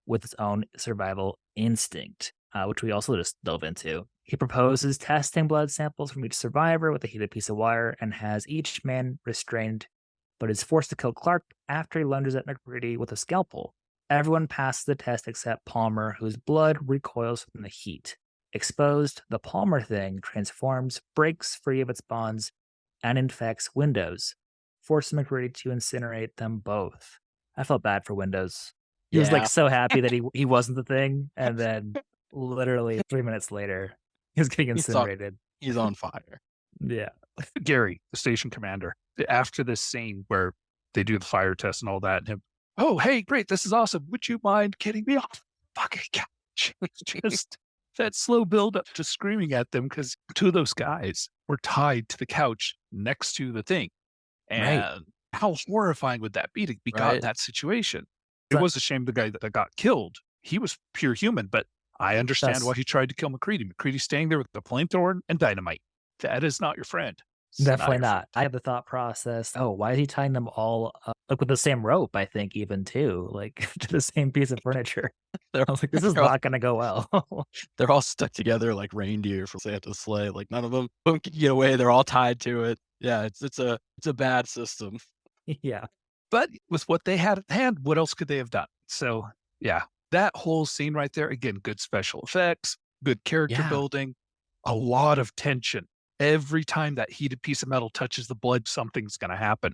with its own survival instinct, which we also just dove into. He proposes testing blood samples from each survivor with a heated piece of wire and has each man restrained, but is forced to kill Clark after he lunges at McReady with a scalpel. Everyone passes the test except Palmer, whose blood recoils from the heat. Exposed, the Palmer thing transforms, breaks free of its bonds, and infects Windows, forcing McReady to incinerate them both. I felt bad for Windows. He was like so happy that he wasn't the thing, and then literally 3 minutes later, he was getting incinerated. He's on fire. Yeah. Gary, the station commander, after this scene where they do the fire test and all that, and him, oh, hey, great, this is awesome. Would you mind getting me off? Fucking Just that slow build up to screaming at them because two of those guys were tied to the couch next to the thing. Right. And how horrifying would that be to be caught in Right. that situation? It But was a shame the guy that got killed. He was pure human, but I understand why that's he tried to kill McCready. McCready's staying there with the flamethrower and dynamite. That is not your friend. It's definitely your not. I had the thought process, oh, why is he tying them all up like with the same rope, I think, even too, like to the same piece of furniture. They're, I was like, this is they're, all, not gonna go well. they're all stuck together like reindeer from Santa's sleigh. Like none of them can get away. They're all tied to it. Yeah, it's a bad system. Yeah. But with what they had at hand, what else could they have done? So, yeah, that whole scene right there, again, good special effects, good character Yeah. building, a lot of tension. Every time that heated piece of metal touches the blood, something's going to happen.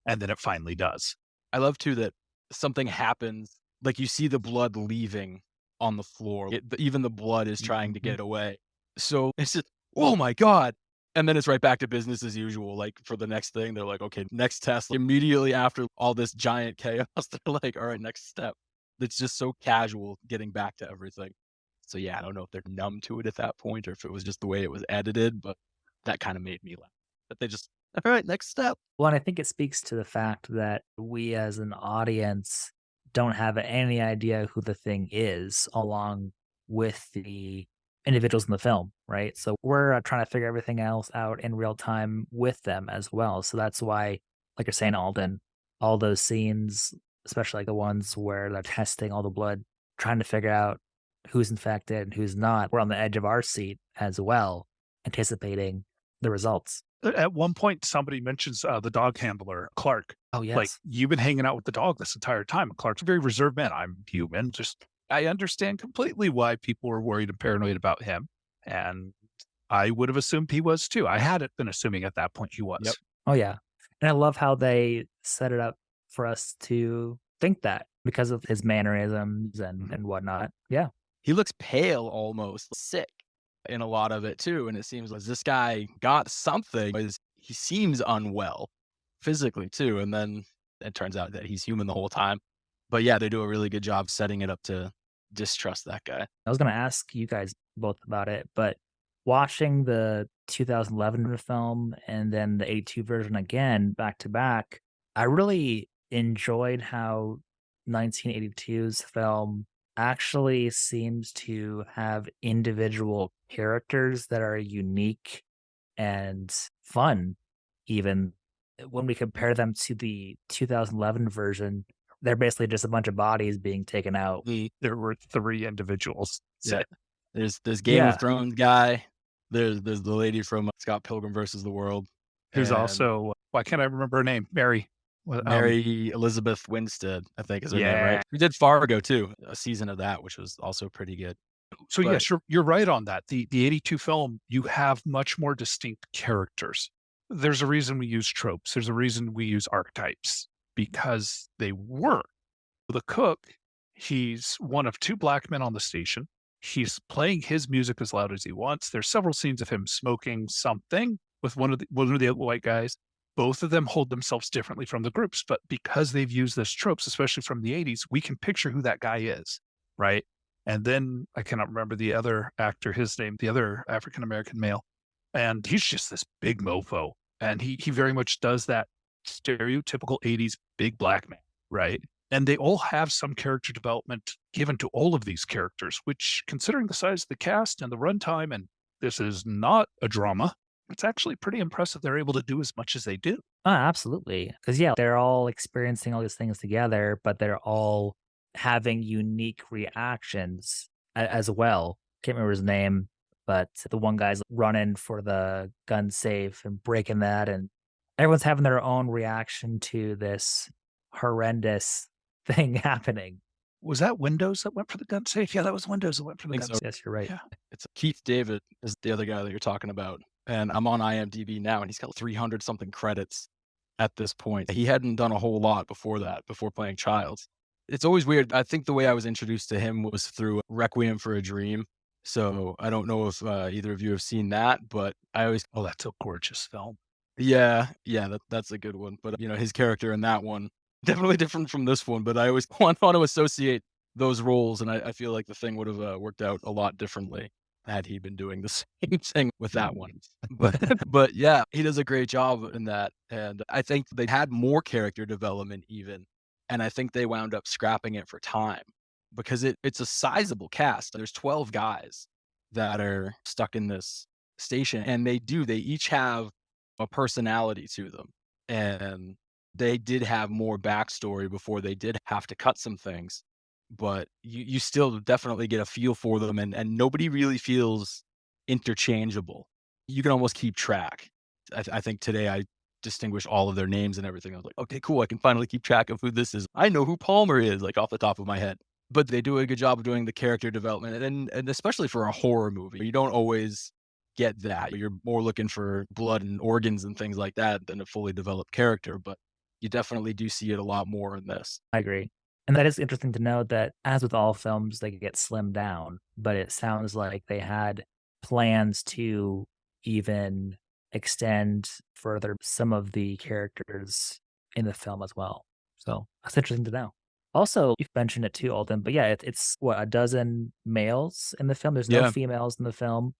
And then it finally does. I love too that something happens, like you see the blood leaving on the floor. Even the blood is trying to Mhm. get away. So it's just, oh my God. And then it's right back to business as usual. Like for the next thing, they're like, okay, next test. Immediately after all this giant chaos, they're like, all right, next step. It's just so casual getting back to everything. So yeah, I don't know if they're numb to it at that point or if it was just the way it was edited, but that kind of made me laugh. But they just, all right, next step. Well, and I think it speaks to the fact that we as an audience don't have any idea who the thing is along with the individuals in the film, right? So we're trying to figure everything else out in real time with them as well. So that's why, like you're saying, Alden, all those scenes, especially like the ones where they're testing all the blood, trying to figure out who's infected and who's not, we're on the edge of our seat as well, anticipating the results. At one point, somebody mentions the dog handler, Clark. Oh, Like, yes. you've been hanging out with the dog this entire time. And Clark's a very reserved man. I'm human. I understand completely why people were worried and paranoid about him. And I would have assumed he was too. I hadn't been assuming at that point he was. Yep. Oh, yeah. And I love how they set it up for us to think that because of his mannerisms and whatnot. Yeah. He looks pale almost, sick in a lot of it too. And it seems like this guy got something, but he seems unwell physically too. And then it turns out that he's human the whole time. But yeah, they do a really good job setting it up to distrust that guy. I was going to ask you guys both about it, but watching the 2011 film and then the 82 version again back to back, I really enjoyed how 1982's film actually seems to have individual characters that are unique and fun, even when we compare them to the 2011 version. They're basically just a bunch of bodies being taken out. There were 3 individuals. So Yeah. There's Game Yeah. of Thrones guy. There's the lady from Scott Pilgrim versus the World. there's and also, why can't I remember her name? Mary. Mary Elizabeth Winstead, I think is her name, Yeah. right? We did Fargo too, a season of that, which was also pretty good. So But- yes, you're right on that. The 82 film, you have much more distinct characters. There's a reason we use tropes. There's a reason we use archetypes because they work. The cook, he's one of 2 black men on the station. He's playing his music as loud as he wants. There's several scenes of him smoking something with one of the white guys. Both of them hold themselves differently from the groups, but because they've used this tropes, especially from the 80s, we can picture who that guy is, right? And then I cannot remember the other actor, his name, the other African-American male. And he's just this big mofo. And he very much does that stereotypical 80s big black man, right? And they all have some character development given to all of these characters, which considering the size of the cast and the runtime, and this is not a drama, it's actually pretty impressive they're able to do as much as they do. Absolutely. Because, yeah, they're all experiencing all these things together, but they're all having unique reactions as well. Can't remember his name, but the one guy's running for the gun safe and breaking that. And everyone's having their own reaction to this horrendous thing happening. Was that Windows that went for the gun safe? Yeah, that was Windows that went for the Think gun so. safe. Yes, you're right. Yeah. It's Keith David is the other guy that you're talking about. And I'm on IMDb now, and he's got 300 something credits at this point. He hadn't done a whole lot before that, before playing Childs. It's always weird. I think the way I was introduced to him was through Requiem for a Dream. So I don't know if either of you have seen that, but I always, Oh, that's a gorgeous film. yeah, that's a good one. But his character in that one, definitely different from this one. But I always want to associate those roles, and I feel like the thing would have worked out a lot differently had he been doing the same thing with that one. But yeah, he does a great job in that, and I think they had more character development even, and I think they wound up scrapping it for time because it's a sizable cast. There's 12 guys that are stuck in this station, and they each have a personality to them, and they did have more backstory before they did have to cut some things, but you still definitely get a feel for them, and nobody really feels interchangeable. You can almost keep track. I think today I distinguish all of their names and everything. I was like, okay, cool. I can finally keep track of who this is. I know who Palmer is, like off the top of my head. But they do a good job of doing the character development, and especially for a horror movie, you don't always get that. You're more looking for blood and organs and things like that than a fully developed character. But you definitely do see it a lot more in this. I agree. And that is interesting to note that, as with all films, they get slimmed down, but it sounds like they had plans to even extend further some of the characters in the film as well. So that's interesting to know. Also, you've mentioned it too, Alden, but yeah, it's what, a dozen males in the film? There's no Yeah. females in the film.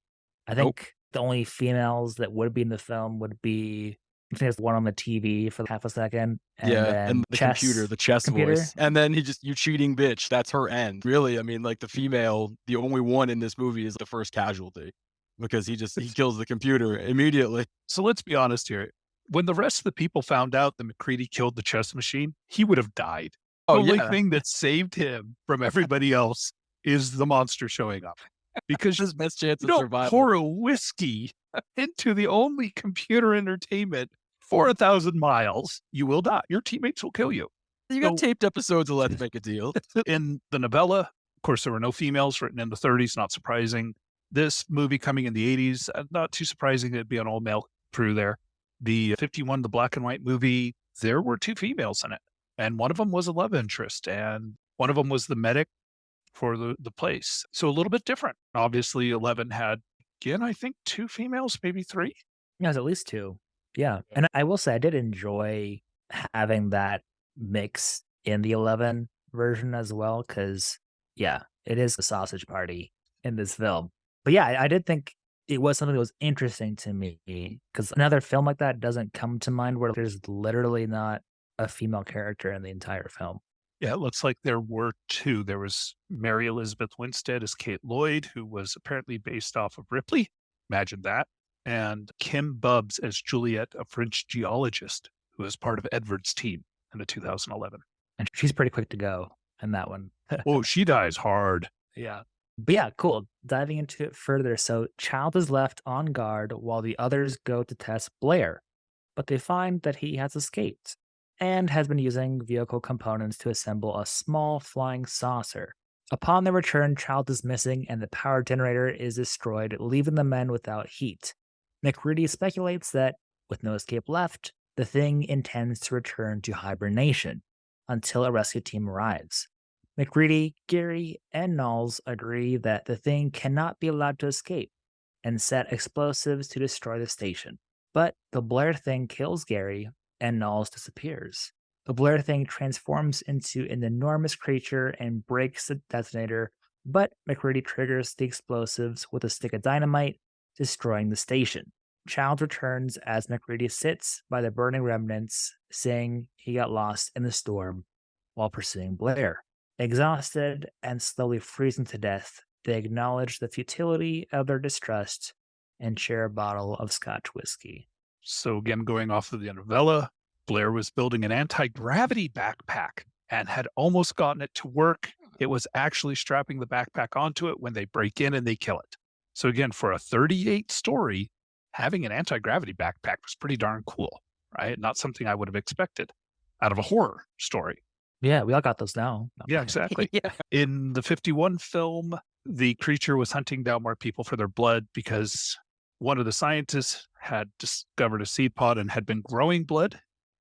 I Nope. think the only females that would be in the film would be, I think there's one on the TV for half a second, and Yeah, then and the computer, the chess computer. voice. And then "You cheating bitch," that's her end. Really, I mean, like, the female, the only one in this movie is the first casualty because he kills the computer immediately. So let's be honest here. When the rest of the people found out that McCready killed the chess machine, he would have died. The Oh, only yeah. thing that saved him from everybody else is the monster showing up. Because His best chance you of don't survival. pour a whiskey into the only computer entertainment for 1,000 miles, you will die. Your teammates will kill you. You got So- taped episodes of Let's Make a Deal. In the novella, of course, there were no females, written in the 30s, not surprising. This movie coming in the 80s, not too surprising it'd be an all-male crew there. The 51, the black and white movie, there were 2 females in it. And one of them was a love interest, and one of them was the medic for the place. So a little bit different. Obviously, 11 had, again, I think 2 females, maybe 3. Yeah, it was at least 2. Yeah. And I will say I did enjoy having that mix in the 11 version as well, because, yeah, it is a sausage party in this film. But yeah, I did think it was something that was interesting to me, because another film like that doesn't come to mind where there's literally not a female character in the entire film. Yeah, it looks like there were 2. There was Mary Elizabeth Winstead as Kate Lloyd, who was apparently based off of Ripley. Imagine that. And Kim Bubbs as Juliet, a French geologist who was part of Edward's team in the 2011. And she's pretty quick to go in that one. Oh, she dies hard. Yeah. But yeah, cool. Diving into it further. So Child is left on guard while the others go to test Blair, but they find that he has escaped and has been using vehicle components to assemble a small flying saucer. Upon their return, Child is missing and the power generator is destroyed, leaving the men without heat. McCready speculates that, with no escape left, the thing intends to return to hibernation until a rescue team arrives. McCready, Gary, and Knowles agree that the thing cannot be allowed to escape and set explosives to destroy the station. But the Blair thing kills Gary and Knowles disappears. The Blair thing transforms into an enormous creature and breaks the detonator, but McCready triggers the explosives with a stick of dynamite, destroying the station. Child returns as McCready sits by the burning remnants, saying he got lost in the storm while pursuing Blair. Exhausted and slowly freezing to death, they acknowledge the futility of their distrust and share a bottle of Scotch whiskey. So again, going off of the novella, Blair was building an anti-gravity backpack and had almost gotten it to work. It was actually strapping the backpack onto it when they break in and they kill it. So again, for a 38 story, having an anti-gravity backpack was pretty darn cool, right? Not something I would have expected out of a horror story. Yeah, we all got those now. Yeah, exactly. Yeah. In the 51 film, the creature was hunting down more people for their blood because one of the scientists had discovered a seed pod and had been growing blood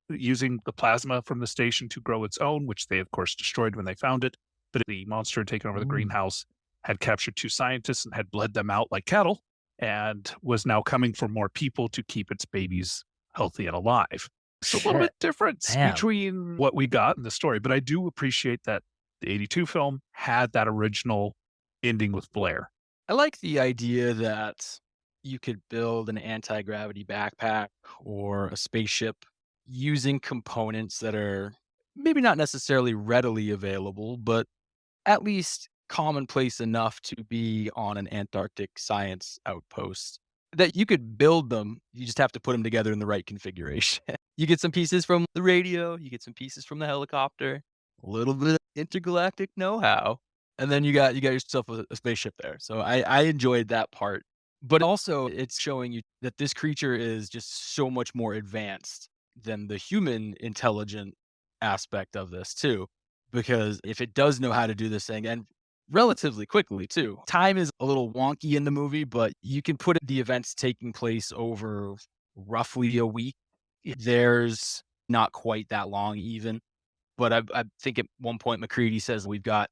using the plasma from the station to grow its own, which they, of course, destroyed when they found it. But the monster had taken over the greenhouse, had captured 2 scientists and had bled them out like cattle, and was now coming for more people to keep its babies healthy and alive. So a little bit difference Damn. between what we got in the story, but I do appreciate that The 82 film had that original ending with Blair. I like the idea that you could build an anti-gravity backpack or a spaceship using components that are maybe not necessarily readily available, but at least commonplace enough to be on an Antarctic science outpost that you could build them. You just have to put them together in the right configuration. You get some pieces from the radio, you get some pieces from the helicopter, a little bit of intergalactic know-how, and then you got yourself a spaceship there. So I enjoyed that part. But also it's showing you that this creature is just so much more advanced than the human intelligent aspect of this too. Because if it does know how to do this thing, and relatively quickly too. Time is a little wonky in the movie, but you can put the events taking place over roughly a week. There's not quite that long even, but I think at one point McCready says we've got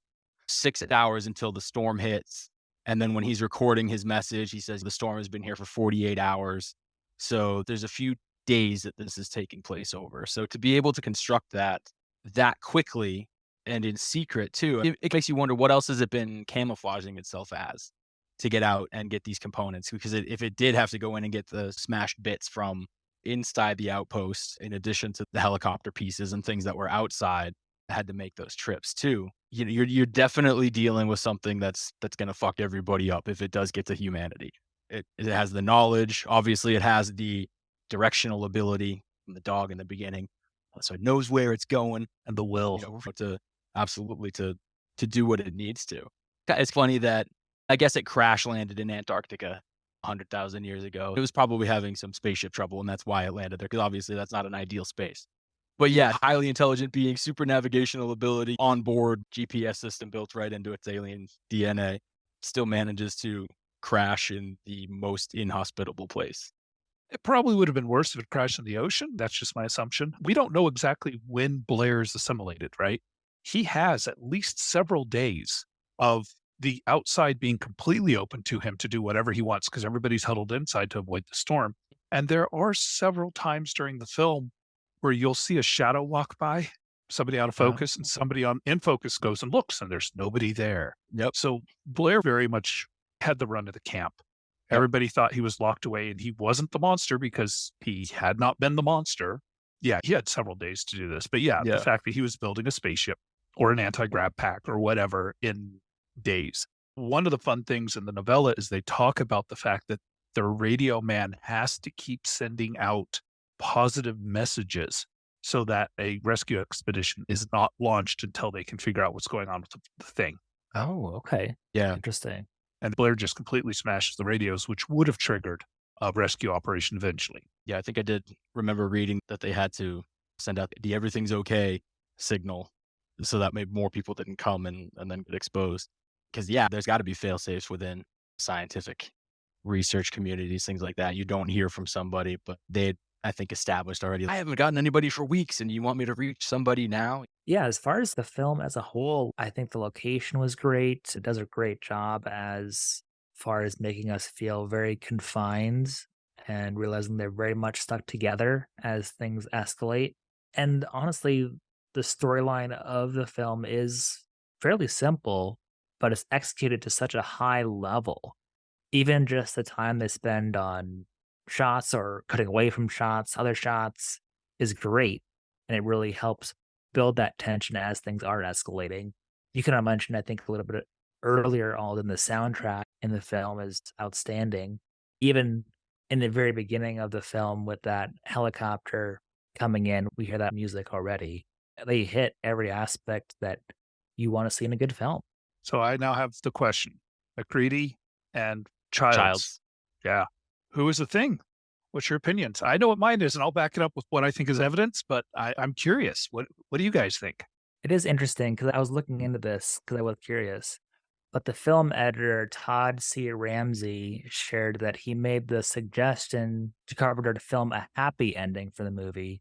6 hours until the storm hits, and then when he's recording his message, he says the storm has been here for 48 hours. So there's a few days that this is taking place over. So to be able to construct that quickly and in secret too, it makes you wonder what else has it been camouflaging itself as to get out and get these components? Because if it did have to go in and get the smashed bits from inside the outpost, in addition to the helicopter pieces and things that were outside, had to make those trips too. You're definitely dealing with something that's going to fuck everybody up if it does get to humanity. It has the knowledge, obviously it has the directional ability from the dog in the beginning, so it knows where it's going, And the will. to absolutely to do what it needs to. It's funny that I guess it crash landed in Antarctica 100,000 years ago. It was probably having some spaceship trouble, and that's why it landed there, because obviously that's not an ideal space. But yeah, highly intelligent being, super navigational ability, on board GPS system built right into its alien DNA, still manages to crash in the most inhospitable place. It probably would have been worse if it crashed in the ocean. That's just my assumption. We don't know exactly when Blair's assimilated, right? He has at least several days of the outside being completely open to him to do whatever he wants because everybody's huddled inside to avoid the storm. And there are several times during the film where you'll see a shadow walk by, somebody out of focus, and somebody in focus goes and looks, and there's nobody there. Yep. So Blair very much had the run of the camp. Yep. Everybody thought he was locked away, and he wasn't the monster because he had not been the monster. Yeah, he had several days to do this. But yeah, the fact that he was building a spaceship or an anti-grav pack or whatever in days. One of the fun things in the novella is they talk about the fact that the radio man has to keep sending out positive messages so that a rescue expedition is not launched until they can figure out what's going on with the thing. Oh, okay. Yeah. Interesting. And Blair just completely smashes the radios, which would have triggered a rescue operation eventually. Yeah, I think I did remember reading that they had to send out the everything's okay signal so that maybe more people didn't come and then get exposed. Because, yeah, there's got to be fail safes within scientific research communities, things like that. You don't hear from somebody, but they, I think, established already, I haven't gotten anybody for weeks and you want me to reach somebody now? Yeah, as far as the film as a whole, I think the location was great. It does a great job as far as making us feel very confined and realizing they're very much stuck together as things escalate. And honestly, the storyline of the film is fairly simple, but it's executed to such a high level. Even just the time they spend on shots or cutting away from shots, other shots, is great. And it really helps build that tension as things are escalating. You can mention, I think, a little bit earlier, Alden, the soundtrack in the film is outstanding. Even in the very beginning of the film with that helicopter coming in, we hear that music already. They hit every aspect that you want to see in a good film. So I now have the question. McCready and Childs. Yeah. Who is the thing? What's your opinions? I know what mine is, and I'll back it up with what I think is evidence, but I'm curious. What do you guys think? It is interesting because I was looking into this because I was curious. But the film editor, Todd C. Ramsey, shared that he made the suggestion to Carpenter to film a happy ending for the movie,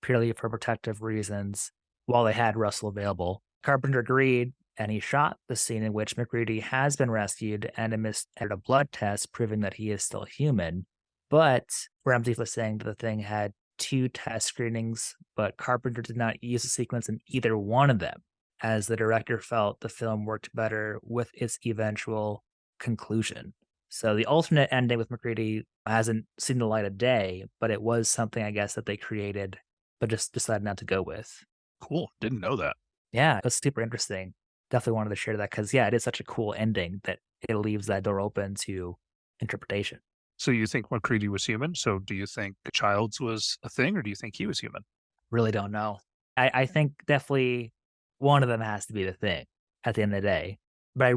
purely for protective reasons, while they had Russell available. Carpenter agreed, and he shot the scene in which McCready has been rescued and had a blood test proving that he is still human. But Ramsey was saying that the thing had 2 test screenings, but Carpenter did not use the sequence in either one of them. as the director felt the film worked better with its eventual conclusion. So the alternate ending with McCready hasn't seen the light of day, but it was something I guess that they created, but just decided not to go with. Cool. Didn't know that. Yeah, it was super interesting. Definitely wanted to share that because, yeah, it is such a cool ending that it leaves that door open to interpretation. So you think McCready was human? So do you think Childs was a thing, or do you think he was human? Really don't know. I think definitely one of them has to be the thing at the end of the day. But I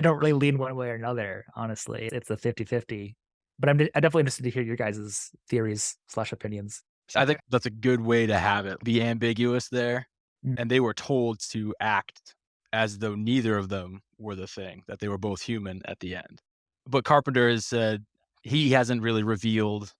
don't really lean one way or another, honestly. It's a 50-50. But I'm definitely interested to hear your guys' theories/opinions. I think that's a good way to have it be ambiguous there. Mm. And they were told to act as though neither of them were the thing, that they were both human at the end. But Carpenter has said he hasn't really revealed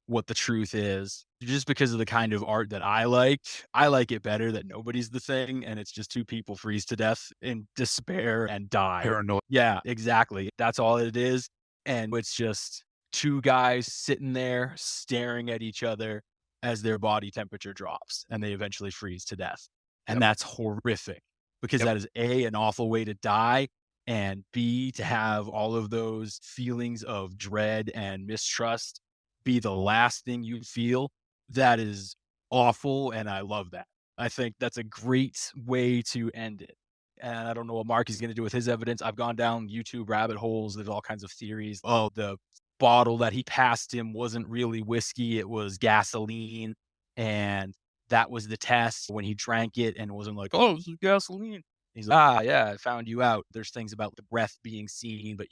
what the truth is just because of the kind of art that I liked. I like it better that nobody's the thing and it's just two people freeze to death in despair and die. Paranoid. Yeah, exactly. That's all it is. And it's just two guys sitting there staring at each other as their body temperature drops and they eventually freeze to death. And that's horrific because that is A, an awful way to die, and B, to have all of those feelings of dread and mistrust be the last thing you feel. That is awful. And I love that. I think that's a great way to end it. And I don't know what Mark is going to do with his evidence. I've gone down YouTube rabbit holes. There's all kinds of theories. Oh, the bottle that he passed him wasn't really whiskey. It was gasoline. And that was the test when he drank it and wasn't like, oh, this is gasoline. He's like, yeah, I found you out. There's things about the breath being seen, but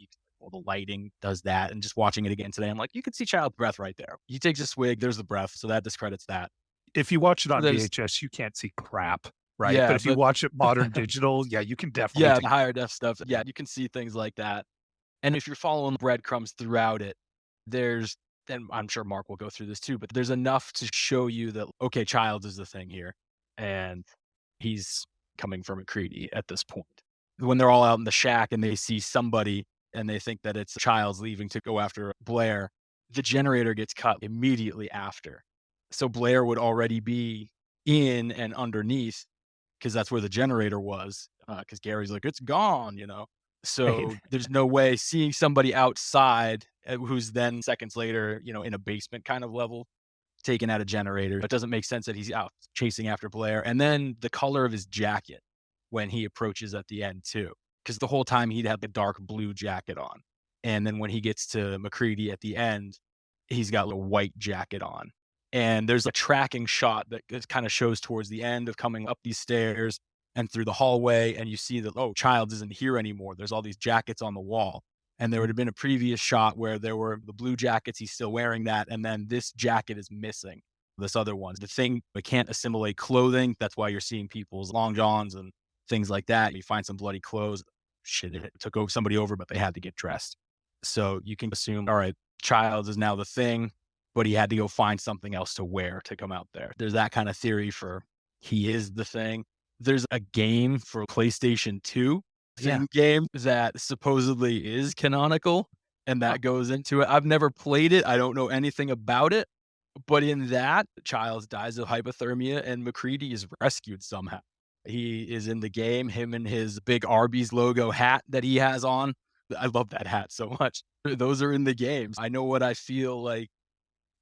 the lighting does that. And just watching it again today, I'm like, you can see child breath right there. He takes a swig, there's the breath. So that discredits that. If you watch it on VHS, you can't see crap, right? Yeah, but if you watch it modern digital, you can definitely. Yeah, the higher def stuff. Yeah, you can see things like that. And if you're following breadcrumbs throughout it, and I'm sure Mark will go through this too, but there's enough to show you that, okay, Childs is the thing here. And he's coming from McCready at this point. When they're all out in the shack and they see somebody and they think that it's Childs leaving to go after Blair, the generator gets cut immediately after. So Blair would already be in and underneath because that's where the generator was. Because Gary's like, it's gone, So there's no way seeing somebody outside who's then seconds later, in a basement kind of level, taking out a generator. It doesn't make sense that he's out chasing after Blair. And then the color of his jacket when he approaches at the end too. Because the whole time he'd had the dark blue jacket on. And then when he gets to McCready at the end, he's got a white jacket on. And there's a tracking shot that kind of shows towards the end of coming up these stairs and through the hallway. And you see that, oh, Childs isn't here anymore. There's all these jackets on the wall. And there would have been a previous shot where there were the blue jackets. He's still wearing that. And then this jacket is missing. This other one. The thing, it can't assimilate clothing. That's why you're seeing people's long johns and things like that. You find some bloody clothes. Shit, it took somebody over, but they had to get dressed. So you can assume, all right, Childs is now the thing, but he had to go find something else to wear to come out there. There's that kind of theory for he is the thing. There's a game for PlayStation 2 game that supposedly is canonical, and that goes into it. I've never played it. I don't know anything about it. But in that, Childs dies of hypothermia and McCready is rescued somehow. He is in the game, him and his big Arby's logo hat that he has on. I love that hat so much. Those are in the games. I know what I feel like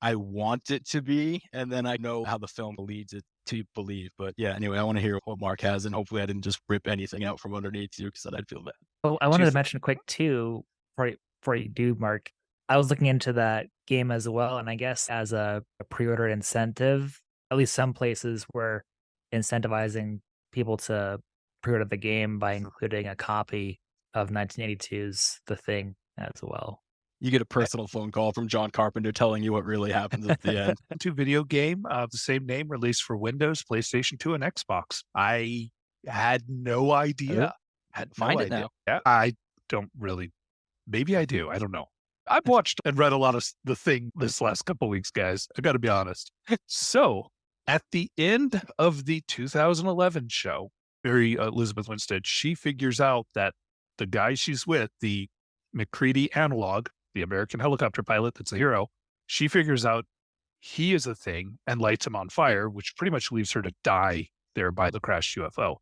I want it to be, and then I know how the film leads it to believe. But yeah, anyway, I want to hear what Mark has, and hopefully I didn't just rip anything out from underneath you because then I'd feel bad. Oh, I wanted to mention quick too, before you do, Mark. I was looking into that game as well, and I guess as a pre-order incentive, at least some places were incentivizing people to pre-order the game by including a copy of 1982's The Thing as well. You get a personal phone call from John Carpenter telling you what really happens at the end. Two video game of the same name released for Windows, PlayStation 2, and Xbox. I had no idea. Find it now. Yeah, I don't really. Maybe I do. I don't know. I've watched and read a lot of The Thing this last couple of weeks, guys. I got to be honest. So at the end of the 2011 show, Mary Elizabeth Winstead, she figures out that the guy she's with, the McCready analog, the American helicopter pilot that's the hero, she figures out he is a thing and lights him on fire, which pretty much leaves her to die there by the crashed UFO.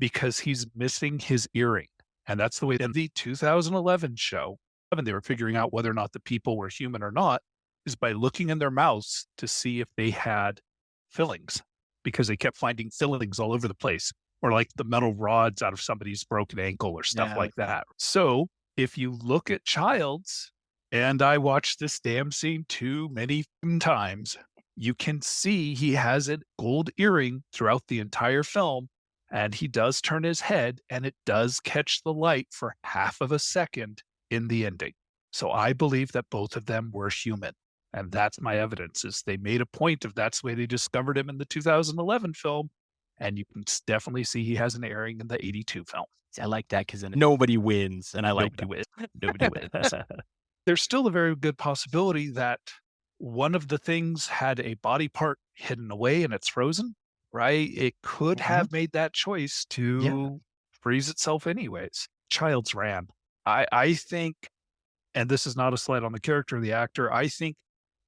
because he's missing his earring. And that's the way in the 2011 show, when they were figuring out whether or not the people were human or not, is by looking in their mouths to see if they had fillings, because they kept finding fillings all over the place, or like the metal rods out of somebody's broken ankle or stuff Yeah. like that. So if you look at Childs, and I watched this damn scene too many times, you can see he has a gold earring throughout the entire film, and he does turn his head, and it does catch the light for half of a second in the ending. So I believe that both of them were human. And that's my evidence, is they made a point of that's the way they discovered him in the 2011 film. And you can definitely see he has an earring in the 82 film. See, I like that because then nobody wins, and I like Nobody that. wins. Nobody wins. There's still a very good possibility that one of the things had a body part hidden away and it's frozen, right? It could have made that choice to freeze itself anyways. Childs ran. I think, and this is not a slight on the character of the actor, I think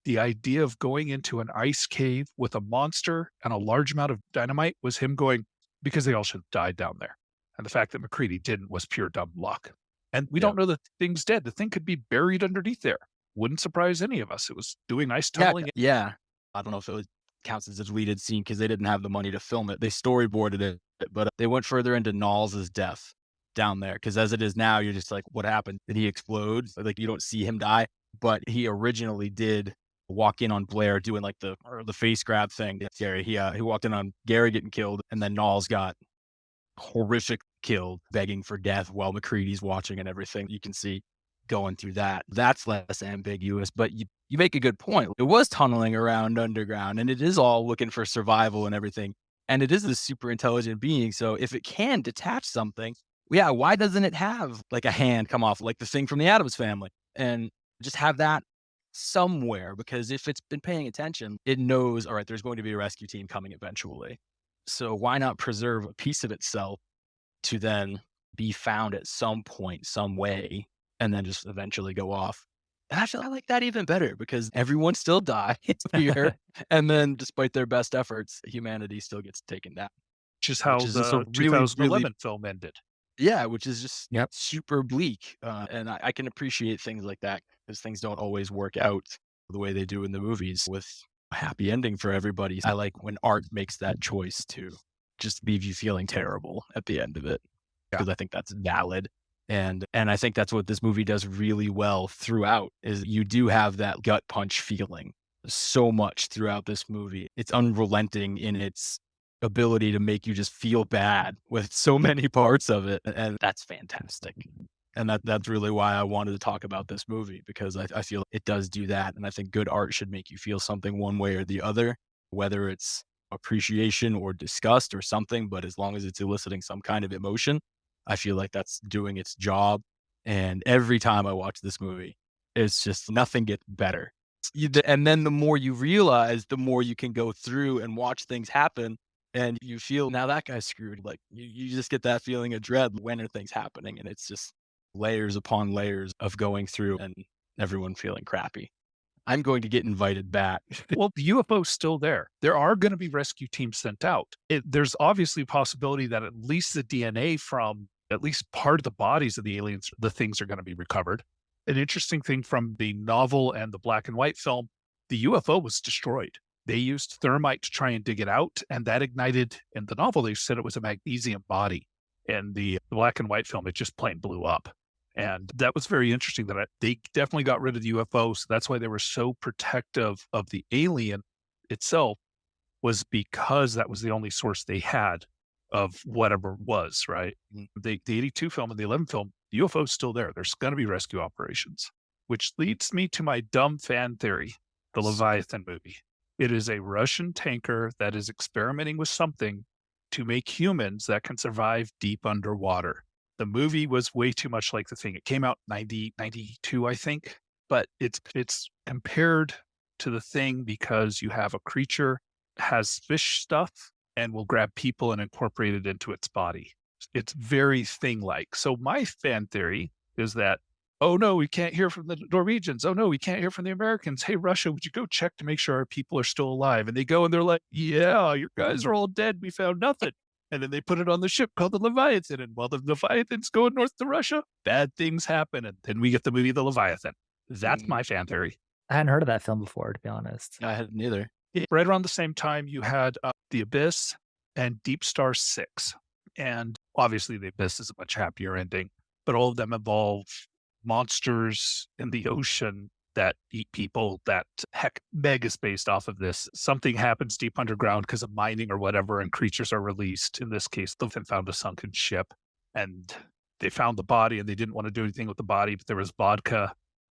the idea of going into an ice cave with a monster and a large amount of dynamite was him going, because they all should have died down there. And the fact that McCready didn't was pure dumb luck. And we don't know that the thing's dead. The thing could be buried underneath there. Wouldn't surprise any of us. It was doing ice tunneling. Yeah. I don't know if it counts as a deleted scene because they didn't have the money to film it. They storyboarded it, but they went further into Knowles' death down there. Because as it is now, you're just like, what happened? Did he explode? Like you don't see him die. But he originally did walk in on Blair doing like the face grab thing. Gary, he walked in on Gary getting killed, and then Knowles got horrific killed, begging for death while McCready's watching and everything. You can see going through that. That's less ambiguous, but you make a good point. It was tunneling around underground, and it is all looking for survival and everything. And it is a super intelligent being. So if it can detach something, yeah, why doesn't it have like a hand come off, like the thing from the Addams Family, and just have that somewhere? Because if it's been paying attention, it knows, all right, there's going to be a rescue team coming eventually. So why not preserve a piece of itself to then be found at some point, some way, and then just eventually go off? And actually, I like that even better because everyone still dies here. And then despite their best efforts, humanity still gets taken down. Which is how Which is the just a 2011 film ended. Yeah, which is just super bleak. And I can appreciate things like that because things don't always work out the way they do in the movies with a happy ending for everybody. I like when art makes that choice to just leave you feeling terrible at the end of it, because I think that's valid. And I think that's what this movie does really well throughout, is you do have that gut punch feeling so much throughout this movie. It's unrelenting in its ability to make you just feel bad with so many parts of it. And that's fantastic. And that's really why I wanted to talk about this movie, because I feel it does do that. And I think good art should make you feel something one way or the other, whether it's appreciation or disgust or something. But as long as it's eliciting some kind of emotion, I feel like that's doing its job. And every time I watch this movie, it's just nothing gets better. And then the more you realize, the more you can go through and watch things happen. And you feel, now that guy's screwed. Like you just get that feeling of dread when are things happening. And it's just layers upon layers of going through and everyone feeling crappy. I'm going to get invited back. Well, the UFO's still there. There are going to be rescue teams sent out. There's obviously a possibility that at least the DNA from at least part of the bodies of the aliens, the things are going to be recovered. An interesting thing from the novel and the black and white film, the UFO was destroyed. They used thermite to try and dig it out, and that ignited, in the novel, they said it was a magnesium body. In the black and white film, it just plain blew up. And that was very interesting that they definitely got rid of the UFO. So that's why they were so protective of the alien itself, was because that was the only source they had of whatever was, right? The 82 film and the 11 film, the UFO is still there. There's going to be rescue operations, which leads me to my dumb fan theory, the Leviathan movie. It is a Russian tanker that is experimenting with something to make humans that can survive deep underwater. The movie was way too much like the thing. It came out 92, I think, but it's compared to the thing because you have a creature has fish stuff and will grab people and incorporate it into its body. It's very thing-like. So my fan theory is that, oh no, we can't hear from the Norwegians. Oh no, we can't hear from the Americans. Hey, Russia, would you go check to make sure our people are still alive? And they go and they're like, yeah, your guys are all dead. We found nothing. And then they put it on the ship called the Leviathan. And while the Leviathan's going north to Russia, bad things happen. And then we get the movie The Leviathan. That's my fan theory. I hadn't heard of that film before, to be honest. I hadn't either. Right around the same time, you had The Abyss and Deep Star 6. And obviously, The Abyss is a much happier ending, but all of them involve monsters in the ocean that eat people. That, heck, Meg is based off of this. Something happens deep underground because of mining or whatever, and creatures are released. In this case, they found a sunken ship, and they found the body, and they didn't want to do anything with the body, but there was vodka.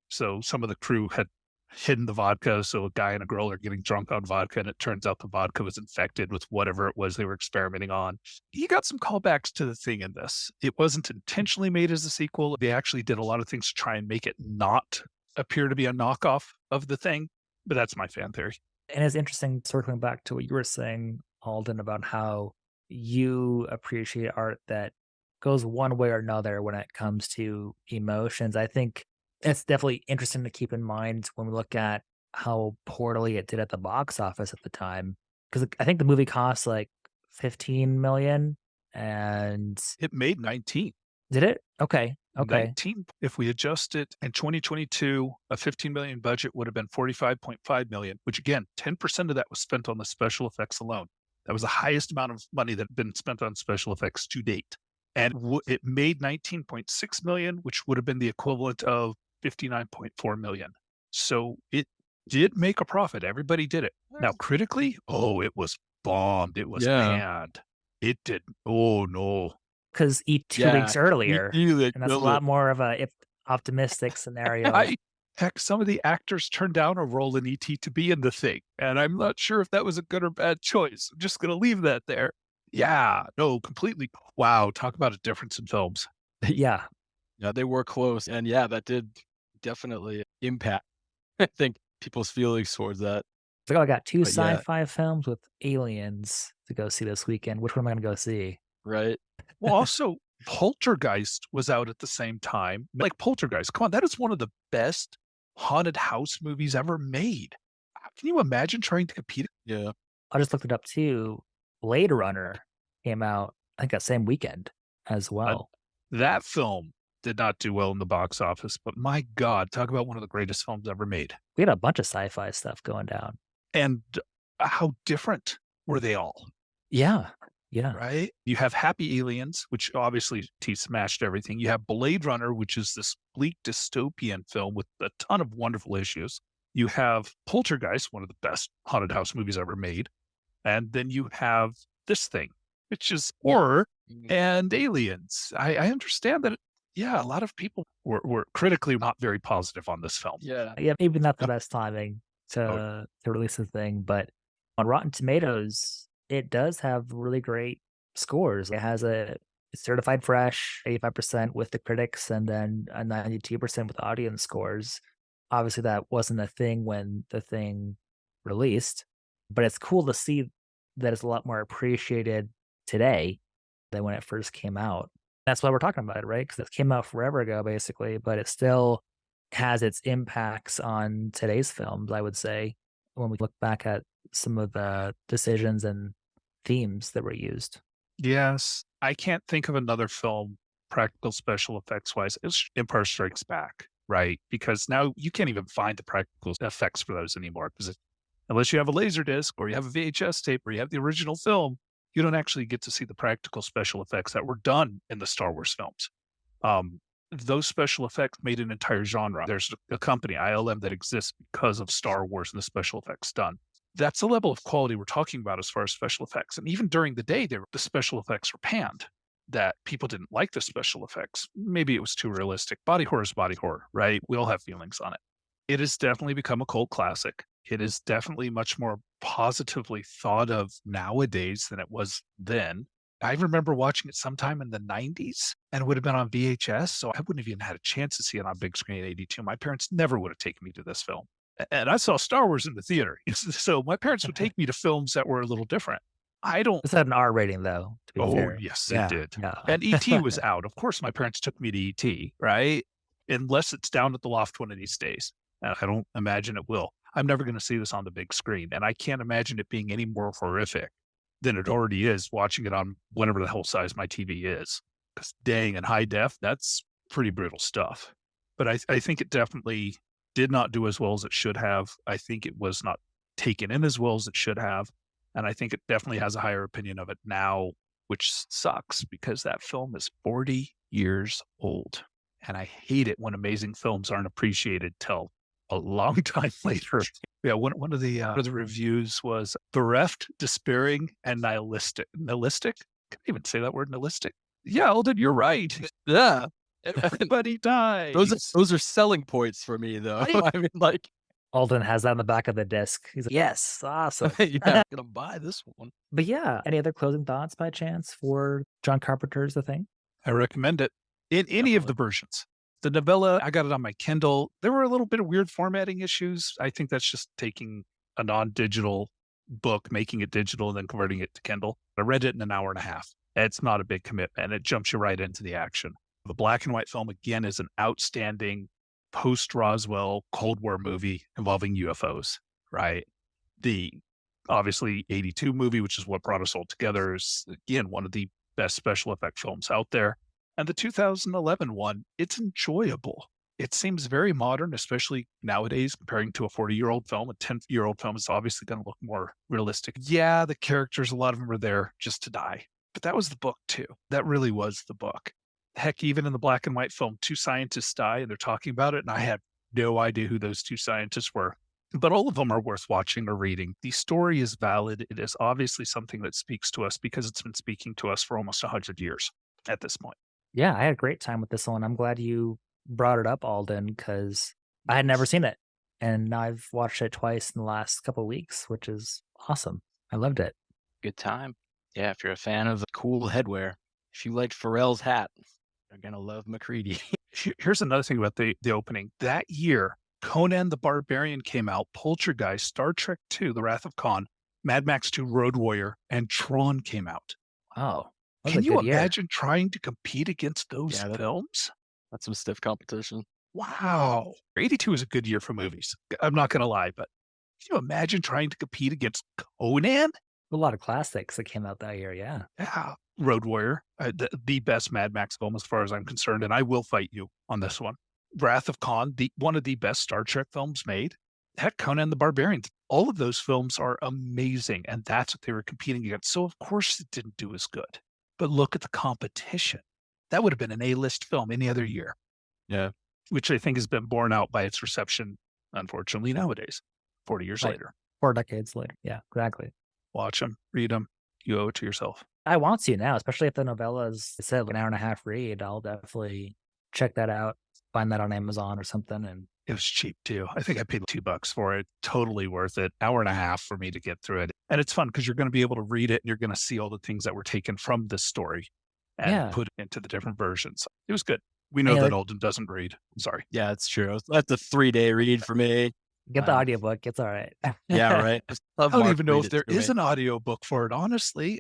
So some of the crew had hidden the vodka. So a guy and a girl are getting drunk on vodka, and it turns out the vodka was infected with whatever it was they were experimenting on. You got some callbacks to the thing in this. It wasn't intentionally made as a sequel. They actually did a lot of things to try and make it not appear to be a knockoff of the thing. But that's my fan theory. And it's interesting, circling back to what you were saying, Alden, about how you appreciate art that goes one way or another when it comes to emotions. I think it's definitely interesting to keep in mind when we look at how poorly it did at the box office at the time. Because I think the movie cost like 15 million, and It made 19. did it? Okay. 19. If we adjust it in 2022, a 15 million budget would have been 45.5 million, which again, 10% of that was spent on the special effects alone. That was the highest amount of money that had been spent on special effects to date. And it made 19.6 million, which would have been the equivalent of 59.4 million. So it did make a profit. Everybody did it. Now, critically, it was bombed. It was panned. It did. Oh, no. Because 2 weeks earlier, and that's a lot more of a optimistic scenario. Heck, some of the actors turned down a role in E.T. to be in the thing. And I'm not sure if that was a good or bad choice. I'm just going to leave that there. Yeah, no, completely. Wow. Talk about a difference in films. Yeah. Yeah, they were close. And yeah, that did definitely impact, I think, people's feelings towards that. So I got 2 But yeah. sci-fi films with aliens to go see this weekend. Which one am I going to go see? Right. Well, also, Poltergeist was out at the same time. Like, Poltergeist, come on, that is one of the best haunted house movies ever made. Can you imagine trying to compete? Yeah. I just looked it up too. Blade Runner came out, I think, that same weekend as well. That film did not do well in the box office, but my God, talk about one of the greatest films ever made. We had a bunch of sci-fi stuff going down. And how different were they all? Yeah. Yeah. Right? You have Happy Aliens, which obviously smashed everything. You have Blade Runner, which is this bleak dystopian film with a ton of wonderful issues. You have Poltergeist, one of the best haunted house movies ever made. And then you have this thing, which is horror and aliens. I understand that, a lot of people were critically not very positive on this film. Yeah, maybe not the best timing to release the thing, but on Rotten Tomatoes, it does have really great scores. It has a certified fresh, 85% with the critics, and then a 92% with audience scores. Obviously, that wasn't a thing when the thing released, but it's cool to see that it's a lot more appreciated today than when it first came out. That's why we're talking about it, right? Because it came out forever ago, basically, but it still has its impacts on today's films, I would say, when we look back at some of the decisions and themes that were used. Yes. I can't think of another film, practical special effects wise. It's Empire Strikes Back, right? Because now you can't even find the practical effects for those anymore. Because unless you have a laser disc or you have a VHS tape or you have the original film, you don't actually get to see the practical special effects that were done in the Star Wars films. Those special effects made an entire genre. There's a company, ILM, that exists because of Star Wars and the special effects done. That's the level of quality we're talking about as far as special effects. And even during the day, the special effects were panned, that people didn't like the special effects. Maybe it was too realistic. Body horror is body horror, right? We all have feelings on it. It has definitely become a cult classic. It is definitely much more positively thought of nowadays than it was then. I remember watching it sometime in the 90s, and it would have been on VHS, so I wouldn't have even had a chance to see it on big screen in 82. My parents never would have taken me to this film. And I saw Star Wars in the theater. So my parents would take me to films that were a little different. It's had an R rating, though, to be fair. Yes, it did. Yeah. And E.T. was out. Of course, my parents took me to E.T., right? Unless it's down at the loft one of these days. I don't imagine it will. I'm never going to see this on the big screen. And I can't imagine it being any more horrific than it already is watching it on whatever the hell size my TV is. Because dang, in high def, that's pretty brutal stuff. But I think it definitely did not do as well as it should have. I think it was not taken in as well as it should have. And I think it definitely has a higher opinion of it now, which sucks because that film is 40 years old. And I hate it when amazing films aren't appreciated till a long time later. Yeah, one of the reviews was bereft, despairing, and nihilistic. Nihilistic? Can I even say that word? Nihilistic? Yeah, Aldon, you're right. Yeah. Everybody dies. Those are selling points for me, though. I mean, like, Alden has that on the back of the disc. He's like, yes, awesome. yeah, I'm gonna buy this one. But yeah, any other closing thoughts by chance for John Carpenter's The Thing? I recommend it in any of the versions. The novella, I got it on my Kindle. There were a little bit of weird formatting issues. I think that's just taking a non-digital book, making it digital, and then converting it to Kindle. I read it in an hour and a half. It's not a big commitment. It jumps you right into the action. The black and white film, again, is an outstanding post-Roswell Cold War movie involving UFOs, right? The obviously 82 movie, which is what brought us all together, is, again, one of the best special effect films out there. And the 2011 one, it's enjoyable. It seems very modern, especially nowadays, comparing to a 40-year-old film. A 10-year-old film is obviously going to look more realistic. Yeah, the characters, a lot of them are there just to die. But that was the book, too. That really was the book. Heck, even in the black and white film, two scientists die and they're talking about it. And I had no idea who those two scientists were. But all of them are worth watching or reading. The story is valid. It is obviously something that speaks to us because it's been speaking to us for almost 100 years at this point. Yeah, I had a great time with this one. I'm glad you brought it up, Alden, because I had never seen it. And now I've watched it twice in the last couple of weeks, which is awesome. I loved it. Good time. Yeah, if you're a fan of cool headwear, if you liked Pharrell's hat, you're going to love MacReady. Here's another thing about the opening. That year, Conan the Barbarian came out, Poltergeist, Star Trek II, The Wrath of Khan, Mad Max 2, Road Warrior, and Tron came out. Oh, that was Can a you good year. imagine trying to compete against those films? That's some stiff competition. Wow. 82 is a good year for movies. I'm not going to lie, but can you imagine trying to compete against Conan? A lot of classics that came out that year, yeah. Yeah. Road Warrior, the best Mad Max film as far as I'm concerned, and I will fight you on this one. Wrath of Khan, one of the best Star Trek films made. Heck, Conan the Barbarian. All of those films are amazing, and that's what they were competing against. So, of course, it didn't do as good. But look at the competition. That would have been an A-list film any other year. Yeah. Which I think has been borne out by its reception, unfortunately, nowadays, 40 years later. 4 decades later. Yeah, exactly. Watch them, read them. You owe it to yourself. I want to now, especially if the novella is, I said, an hour and a half read. I'll definitely check that out, find that on Amazon or something. And it was cheap too. I think I paid $2 for it. Totally worth it. Hour and a half for me to get through it. And it's fun because you're going to be able to read it and you're going to see all the things that were taken from this story and put it into the different versions. It was good. We know that Aldon doesn't read. I'm sorry. Yeah, it's true. That's a 3-day read for me. Get the audiobook. It's all right. Yeah, right. I don't even know if there is an audiobook for it, honestly.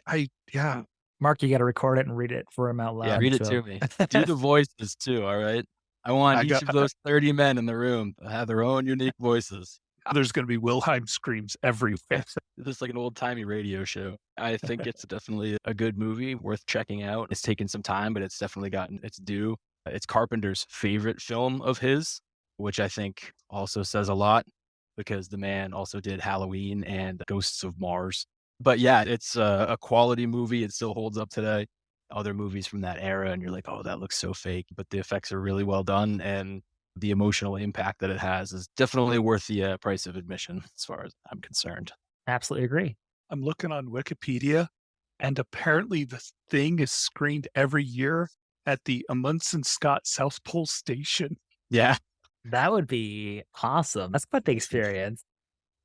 Mark, you got to record it and read it for him out loud. Yeah, read it to me. Do the voices too, all right? I want each of those 30 men in the room to have their own unique voices. There's going to be Wilhelm screams everywhere. This is like an old-timey radio show. I think it's definitely a good movie, worth checking out. It's taken some time, but it's definitely gotten its due. It's Carpenter's favorite film of his, which I think also says a lot because the man also did Halloween and Ghosts of Mars. But yeah, it's a quality movie. It still holds up today. Other movies from that era, and you're like, oh, that looks so fake. But the effects are really well done, and the emotional impact that it has is definitely worth the price of admission, as far as I'm concerned. Absolutely agree. I'm looking on Wikipedia, and apparently the thing is screened every year at the Amundsen Scott South Pole Station. Yeah. That would be awesome. That's quite the experience.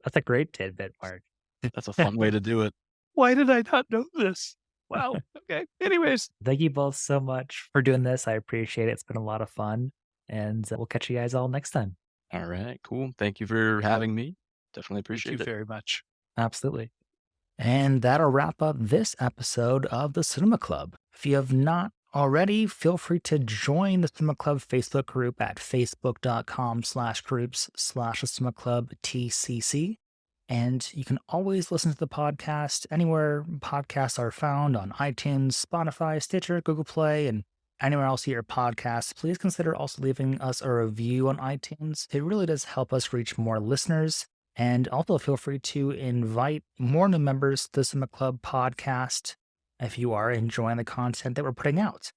That's a great tidbit, Mark. That's a fun way to do it. Why did I not know this? Wow. Okay. Anyways. Thank you both so much for doing this. I appreciate it. It's been a lot of fun. And we'll catch you guys all next time. All right. Cool. Thank you for having me. Definitely appreciate it. Thank you very much. Absolutely. And that'll wrap up this episode of the Cinema Club. If you have not already, feel free to join the Cinema Club Facebook group at facebook.com/groups/the Cinema Club TCC. And you can always listen to the podcast anywhere podcasts are found on iTunes, Spotify, Stitcher, Google Play, and anywhere else you hear podcasts. Please consider also leaving us a review on iTunes. It really does help us reach more listeners. And also feel free to invite more new members to the Cinema Club podcast if you are enjoying the content that we're putting out.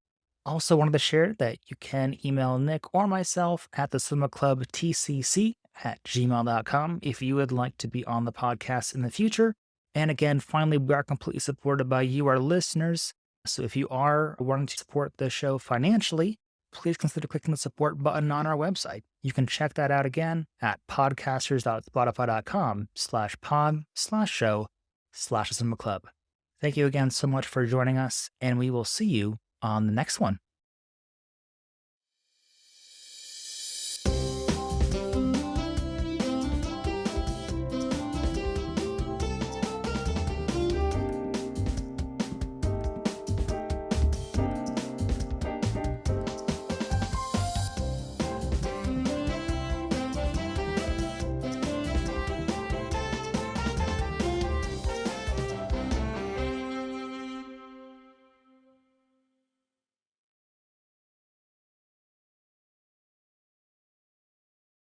Also wanted to share that you can email Nick or myself at the Cinema Club TCC@gmail.com if you would like to be on the podcast in the future. And again, finally, we are completely supported by you, our listeners. So if you are wanting to support the show financially, please consider clicking the support button on our website. You can check that out again at podcasters.spotify.com/pod/show/cinema club. Thank you again so much for joining us, and we will see you on the next one.